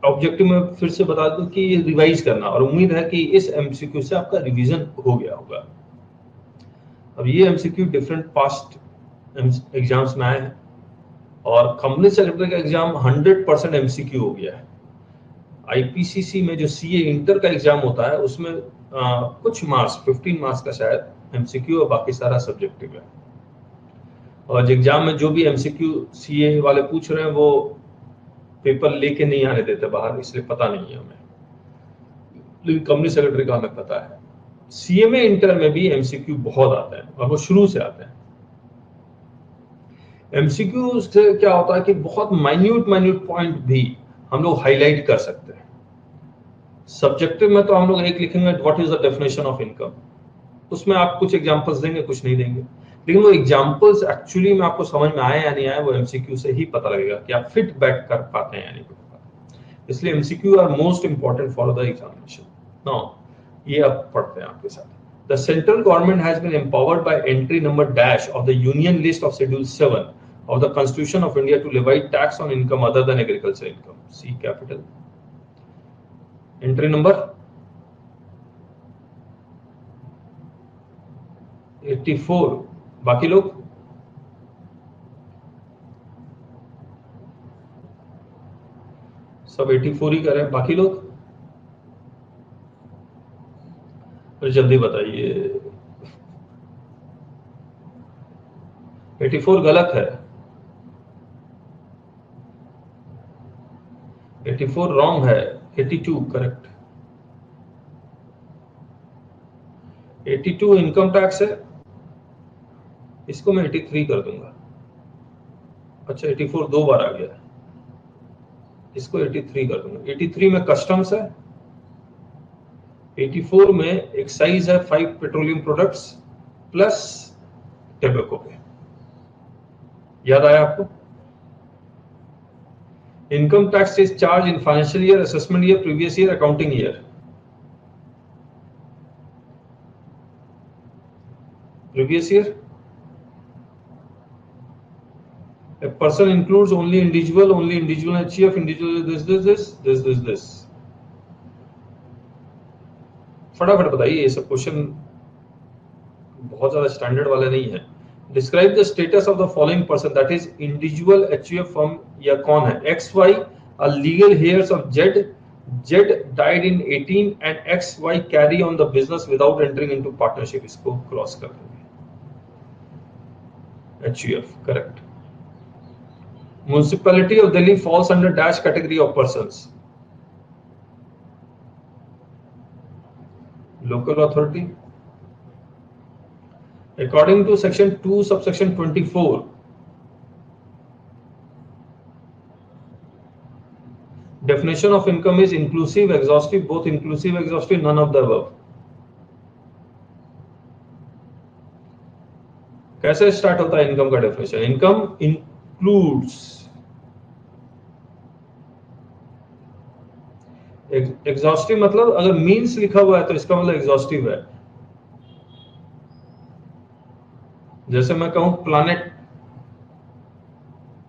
ऑब्जेक्टिव में फिर से बता दूं कि ये रिवाइज करना, और उम्मीद है कि इस एमसीक्यू से आपका रिवीजन हो गया होगा। अब ये एमसीक्यू डिफरेंट पास्ट एग्जाम्स में आए हैं, और कंपनी सेक्रेटरी का एग्जाम 100% एमसीक्यू हो गया है। आईपीसीसी में जो सीए इंटर का एग्जाम होता है उसमें कुछ मार्क्स 15 मार्क्स का शायद एमसीक्यू और बाकी सारा सब्जेक्टिव है। और एग्जाम में जो भी एमसीक्यू सीए वाले पूछ रहे हैं वो पेपर लेके नहीं आने देते बाहर, इसलिए पता नहीं है हमें, लेकिन कंपनी सेक्रेटरी का हमें पता है। सीएमए इंटर में भी एमसीक्यू बहुत आते हैं और वो शुरू से आते हैं। एमसीक्यू से क्या होता है कि बहुत माइन्यूट पॉइंट भी हम लोग हाईलाइट कर सकते हैं। सब्जेक्टिव में तो हम लोग एक लिखेंगे what is the definition of income, उसमें आप कुछ एग्जांपल्स देंगे, कुछ नहीं देंगे, लेकिन वो एग्जांपल्स एक्चुअली में आपको समझ में आए या नहीं आए वो एमसीक्यू से ही पता लगेगा कि आप फिट बैक कर पाते हैं या नहीं कर पाते। इसलिए MCQ are most important for the examination. Now ये अब पढ़ते हैं आपके साथ। The central government has been empowered by entry number dash of the Union List of Schedule 7 of the Constitution of India to levy tax on income other than agricultural income. C capital. Entry number 84. बाकी लोग सब 84 ही करें, बाकी लोग तो जल्दी बताइए। 84 गलत है, 84 रॉन्ग है, 82 करेक्ट। 82 इनकम टैक्स है, इसको मैं 83 कर दूंगा। अच्छा 84 दो बार आ गया, इसको 83 कर दूंगा। 83 में कस्टम्स है, 84 में एक्साइज है 5 पेट्रोलियम प्रोडक्ट्स प्लस टेबेको पे। याद आया आपको? Income tax is charge in financial year, assessment year, previous year, accounting year. Previous year. A person includes only individual and chief individual this. फटाफट बताइए, ये सब क्वेश्चन बहुत ज्यादा स्टैंडर्ड वाले नहीं है। Describe the status of the following person, that is individual HUF firm, या कौन है? XY are legal heirs of Z. Z died in 18 and XY carry on the business without entering into partnership. इसको cross कर देंगे। HUF correct. Municipality of Delhi falls under dash category of persons. Local authority. According to section 2 subsection 24, definition of income is inclusive, exhaustive, both inclusive, exhaustive, none of the above. कैसे start होता है income का definition? Income includes, exhaustive मतलब अगर means लिखा हुआ है तो इसका मतलब एग्जॉस्टिव है। जैसे मैं कहूं प्लानेट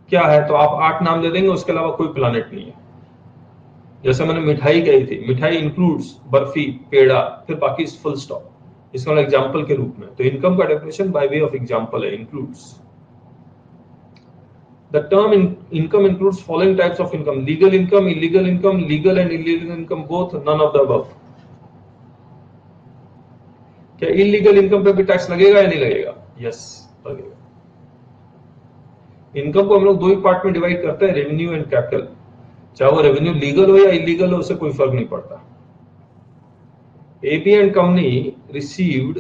क्या है तो आप 8 नाम दे देंगे, उसके अलावा कोई प्लानेट नहीं है। जैसे मैंने मिठाई कही थी, मिठाई इंक्लूड्स बर्फी, पेड़ा, फिर बाकी फुल स्टॉप, इसका मतलब एग्जांपल के रूप में। तो इनकम का definition by way of example है, includes. The term income includes following types of income: legal income, illegal income, legal and illegal income both, none of the above. क्या illegal income पे भी tax लगेगा या नहीं लगेगा? Yes लगेगा। Income को हम लोग दो ही पार्ट में डिवाइड करते हैं, रेवेन्यू एंड कैपिटल। चाहे वो रेवेन्यू लीगल हो या इलीगल हो, उससे कोई फर्क नहीं पड़ता। AB and company received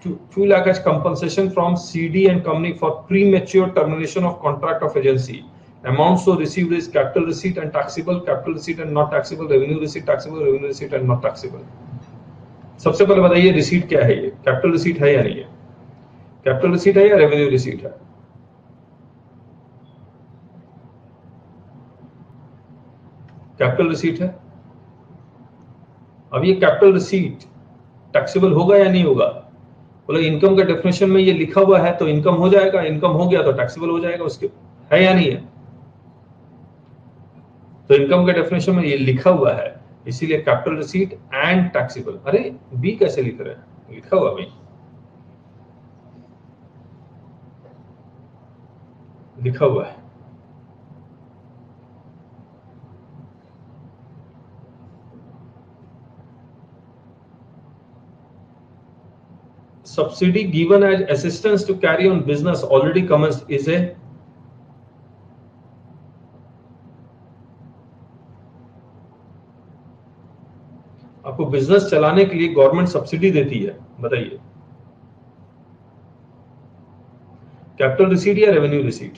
2 lakh as compensation from CD and company for premature termination of contract of agency. Amount so received is capital receipt and taxable, capital receipt and not taxable, revenue receipt taxable, revenue receipt and not taxable. सबसे पहले बताइए receipt क्या है? ये capital receipt है या नहीं है? कैपिटल रिसीट है या रेवेन्यू रिसीट है? कैपिटल रिसीट है। अब ये कैपिटल रिसीट टैक्सेबल होगा या नहीं होगा? बोला इनकम का डेफिनेशन में ये लिखा हुआ है तो इनकम हो जाएगा, इनकम हो गया तो टैक्सेबल हो जाएगा, उसके है या नहीं है? तो इनकम के डेफिनेशन में ये लिखा हुआ है, इसीलिए कैपिटल रिसीट एंड टैक्सेबल। अरे बी कैसे लिख रहे हैं? लिखा हुआ भाई, लिखा हुआ है। Subsidy given as assistance to carry on business already commenced is a आपको बिजनेस चलाने के लिए गवर्नमेंट सब्सिडी देती है, बताइए कैपिटल रिसीट या रेवेन्यू रिसीट?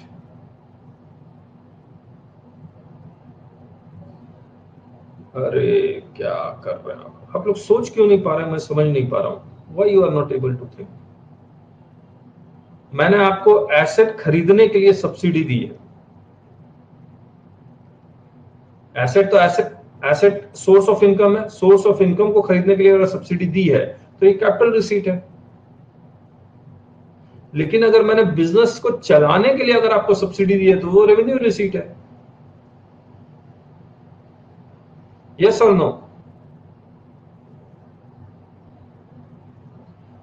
अरे क्या कर रहे हैं आप लोग सोच क्यों नहीं पा रहे हैं? मैं समझ नहीं पा रहा हूं। Why you are not able to think? मैंने आपको एसेट खरीदने के लिए सब्सिडी दी है। एसेट तो एसेट सोर्स ऑफ इनकम है, सोर्स ऑफ इनकम को खरीदने के लिए अगर सब्सिडी दी है तो ये कैपिटल रिसीट है। लेकिन अगर मैंने बिजनेस को चलाने के लिए अगर आपको सब्सिडी दी है तो वो रेवेन्यू रिसीट है। यस और नो?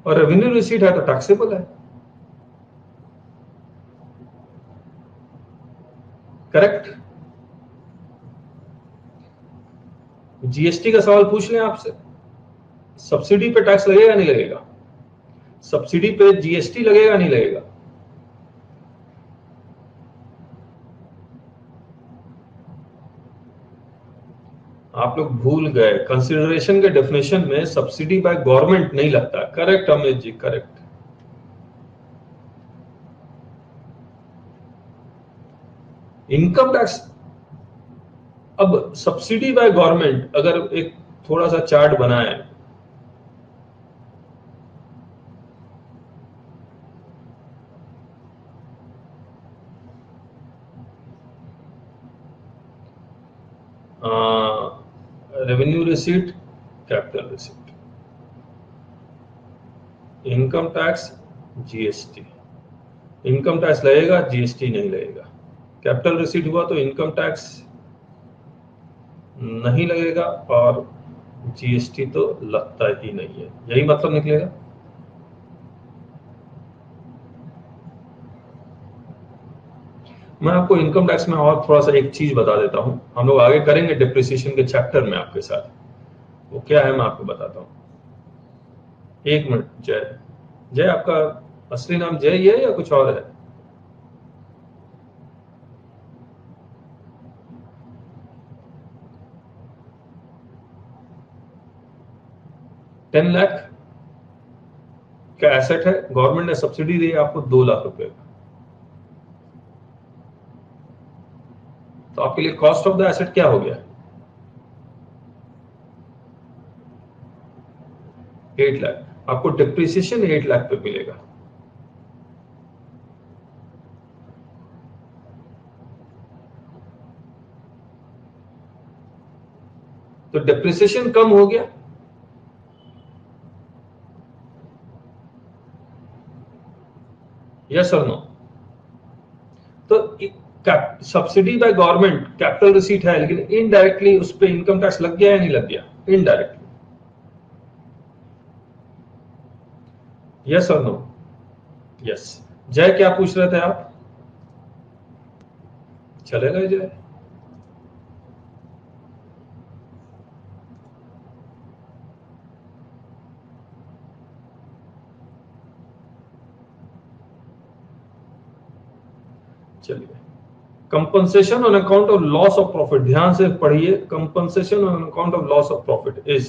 और रेवेन्यू रिसीट है तो टैक्सेबल है, करेक्ट? जीएसटी का सवाल पूछ लें आपसे, सब्सिडी पे टैक्स लगेगा नहीं लगेगा? सब्सिडी पे जीएसटी लगेगा नहीं लगेगा? आप लोग भूल गए, कंसिडरेशन के डेफिनेशन में सब्सिडी बाय गवर्नमेंट नहीं लगता। Correct Amit ji, correct. Income tax, अब सब्सिडी बाय गवर्नमेंट अगर एक थोड़ा सा चार्ट बनाए, revenue receipt, capital receipt, income tax, GST. Income tax लगेगा, जीएसटी नहीं लगेगा। कैपिटल रिसीट हुआ तो इनकम टैक्स नहीं लगेगा और जीएसटी तो लगता ही नहीं है। यही मतलब निकलेगा। मैं आपको इनकम टैक्स में और थोड़ा सा एक चीज बता देता हूं, हम लोग आगे करेंगे डिप्रिसिएशन के चैप्टर में आपके साथ। वो क्या है मैं आपको बताता हूं। एक मिनट। जय, जय आपका असली नाम जय ही है या कुछ और है? ₹10 लाख का एसेट है, गवर्नमेंट ने सब्सिडी दी आपको 2 लाख रुपए का, तो आपके लिए कॉस्ट ऑफ द एसेट क्या हो गया? 8 लाख। आपको डिप्रिसिएशन 8 लाख पे मिलेगा। तो डिप्रिसिएशन कम हो गया, यस और नो? तो subsidy by government capital receipt है, लेकिन इनडायरेक्टली उस पर इनकम टैक्स लग गया या नहीं लग गया? इनडायरेक्टली, यस और नो? यस। जय क्या पूछ रहे थे आप? चलेगा जय? चलिए, compensation on account of loss of profit, ध्यान से पढ़िए। Compensation on account of loss of profit is,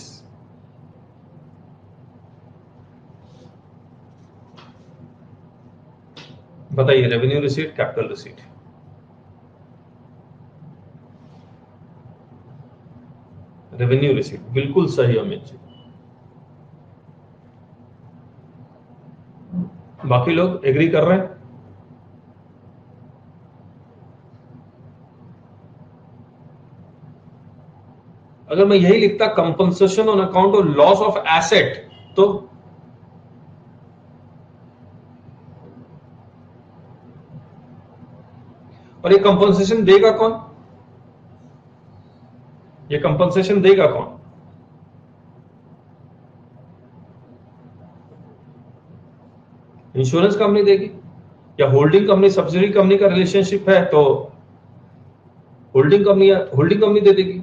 बताइए, revenue receipt, capital receipt? Revenue receipt, बिल्कुल सही अमित जी। बाकी लोग एग्री कर रहे हैं? अगर मैं यही लिखता compensation on account of loss of asset, तो और ये कंपनसेशन देगा कौन? ये कंपनसेशन देगा कौन? इंश्योरेंस कंपनी देगी या होल्डिंग कंपनी सब्सिडी कंपनी का रिलेशनशिप है तो होल्डिंग कंपनी दे देगी,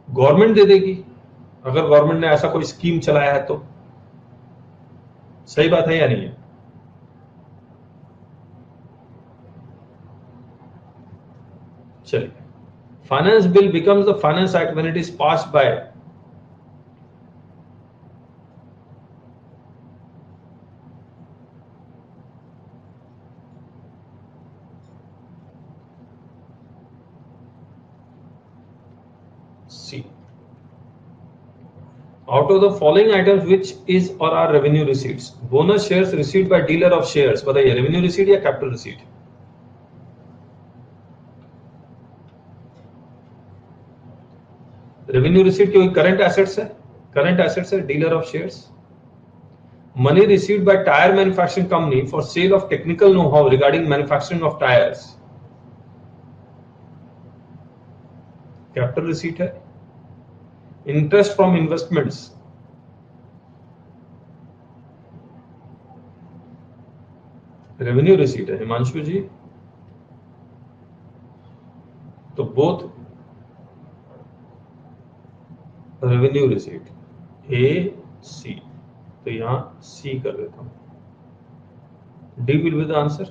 गवर्नमेंट दे देगी अगर गवर्नमेंट ने ऐसा कोई स्कीम चलाया है तो। सही बात है या नहीं है? चलिए, finance bill becomes the finance act when it is passed by C. Out of the following items, which is or are revenue receipts? Bonus shares received by dealer of shares. बताइए revenue receipt या capital receipt? Revenue receipt कोई current assets है? Current assets है dealer of shares. Money received by tire manufacturing company for sale of technical know-how regarding manufacturing of tires. Capital receipt है. Interest from investments, revenue receipt है हिमांशु जी। तो both revenue receipt, ए सी, तो यहां सी कर देता हूं। D will be the answer.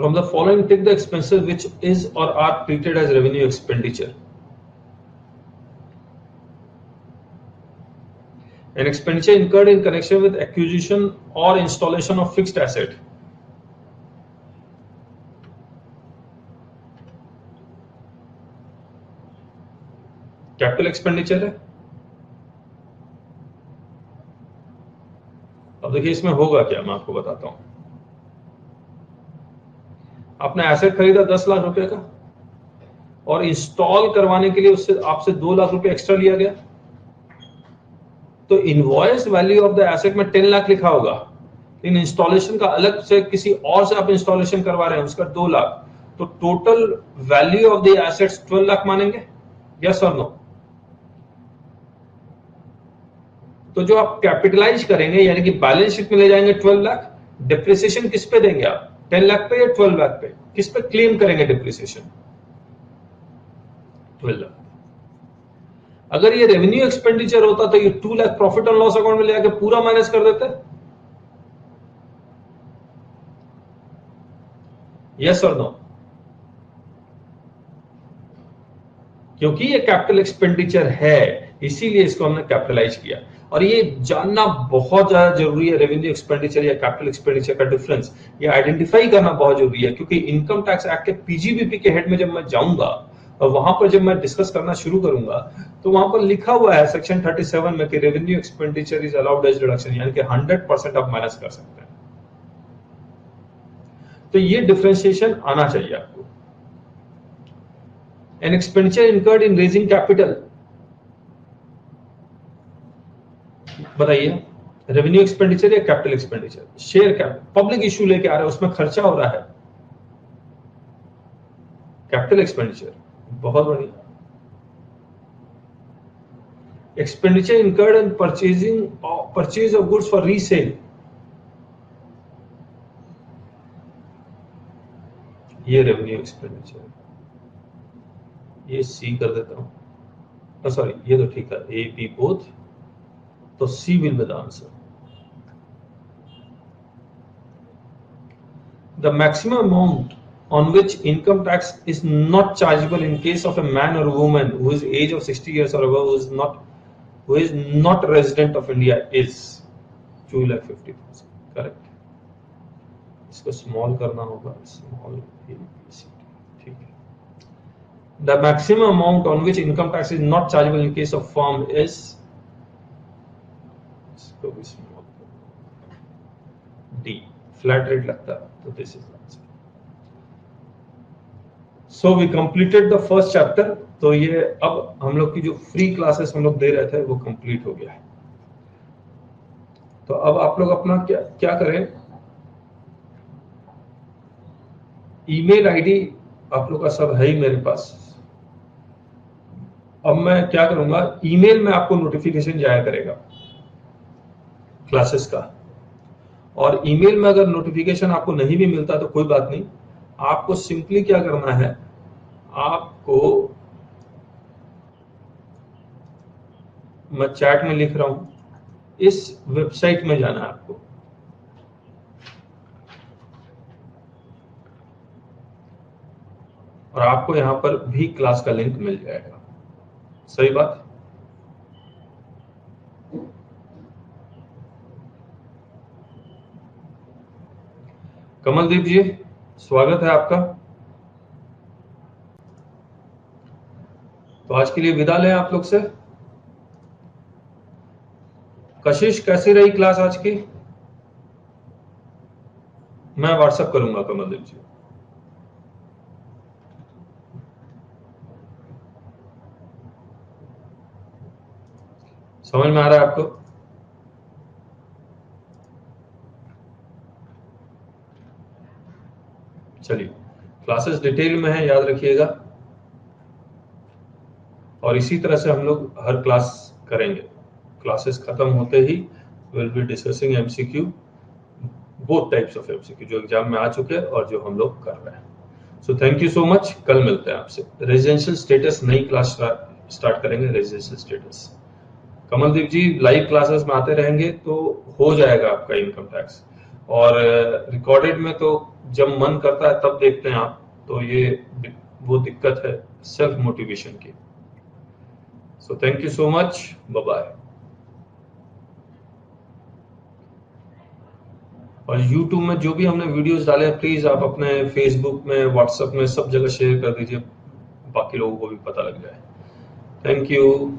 From the following, take the expenses which is or are treated as revenue expenditure. An expenditure incurred in connection with acquisition or installation of fixed asset. Capital expenditure है। अब देखिए इसमें होगा क्या, मैं आपको बताता हूं। आपने एसेट खरीदा 10 लाख रुपए का और इंस्टॉल करवाने के लिए उससे आपसे 2 लाख रुपए एक्स्ट्रा लिया गया, तो invoice value of the asset में 10 लाख लिखा होगा, लेकिन इंस्टॉलेशन का अलग से किसी और से आप इंस्टॉलेशन करवा रहे हैं उसका 2 लाख, तो total value of the assets 12 lakh मानेंगे? यस और नो? तो जो आप कैपिटलाइज करेंगे यानी कि बैलेंस शीट में ले जाएंगे 12 लाख, डिप्रिसिएशन किस पे देंगे आप? 10 लाख पे या 12 लाख पे? किस पे क्लेम करेंगे डिप्रिसिएशन? 12 लाख। अगर ये रेवेन्यू एक्सपेंडिचर होता तो ये 2 lakh profit and loss account में ले आके पूरा माइनस कर देते। यस और नो? क्योंकि ये कैपिटल एक्सपेंडिचर है इसीलिए इसको हमने कैपिटलाइज किया। और ये जानना बहुत ज्यादा जरूरी है, रेवेन्यू एक्सपेंडिचर या कैपिटल एक्सपेंडिचर का डिफरेंस ये आइडेंटिफाई करना बहुत जरूरी है, क्योंकि इनकम टैक्स एक्ट के पीजीबीपी के हेड में जब मैं जाऊंगा और वहां पर जब मैं डिस्कस करना शुरू करूंगा तो वहां पर लिखा हुआ है सेक्शन 37 में कि revenue expenditure is allowed as deduction, यानी कि 100% आप माइनस कर सकते हैं। तो ये डिफरेंशिएशन आना चाहिए आपको। An expenditure incurred in raising capital, बताइए रेवेन्यू एक्सपेंडिचर या capital expenditure? Share capital, public issue लेके आ रहा है उसमें खर्चा हो रहा है, कैपिटल एक्सपेंडिचर। बहुत बढ़िया। Expenditure incurred in purchase of goods for resale, ये रेवेन्यू एक्सपेंडिचर, ये सी कर देता हूं। सॉरी ये तो ठीक है, ए बी बोथ, तो C will be the answer. The maximum amount on which income tax is not chargeable in case of a man or woman whose age of 60 years or above who is not resident of India is 2,50,000. Correct? इसको small करना होगा, small ठीक है। The maximum amount on which income tax is not chargeable in case of firm is, इसको भी small, D, flat rate लगता है, तो this is answer. So we completed the first chapter. तो ये अब हम लोग की जो फ्री क्लासेस हम लोग दे रहे थे वो कंप्लीट हो गया है। तो अब आप लोग अपना क्या क्या करें, ईमेल आईडी आप लोग का सब है ही मेरे पास। अब मैं क्या करूंगा, ईमेल में आपको नोटिफिकेशन जाया करेगा क्लासेस का, और ईमेल में अगर नोटिफिकेशन आपको नहीं भी मिलता तो कोई बात नहीं, आपको सिंपली क्या करना है, आपको मैं चैट में लिख रहा हूं, इस वेबसाइट में जाना है आपको, और आपको यहां पर भी क्लास का लिंक मिल जाएगा। सही बात। कमलदीप जी, स्वागत है आपका। तो आज के लिए विदा लें आप लोग से। कशिश, कैसी रही क्लास आज की? मैं व्हाट्सएप करूंगा कमलदीप जी। समझ में आ रहा है आपको? चलिए, क्लासेस डिटेल में है, याद रखिएगा, और इसी तरह से हम लोग हर क्लास करेंगे। क्लासेस खत्म होते he will be discussing MCQ, both types of MCQ, जो एग्जाम में आ चुके हैं और जो हम लोग कर रहे हैं। सो थैंक यू सो मच, कल मिलते हैं आपसे। रेजिडेंशियल स्टेटस नई क्लास स्टार्ट करेंगे, रेजिडेंशियल स्टेटस। कमलदीप जी, लाइव क्लासेस में आते रहेंगे तो हो जाएगा आपका इनकम टैक्स, और रिकॉर्डेड में तो जब मन करता है तब देखते हैं आप, तो ये वो दिक्कत है सेल्फ मोटिवेशन की। So thank you so much, bye bye. और YouTube में जो भी हमने वीडियोस डाले हैं, प्लीज आप अपने फेसबुक में, व्हाट्सएप में, सब जगह शेयर कर दीजिए, बाकी लोगों को भी पता लग जाए। Thank you.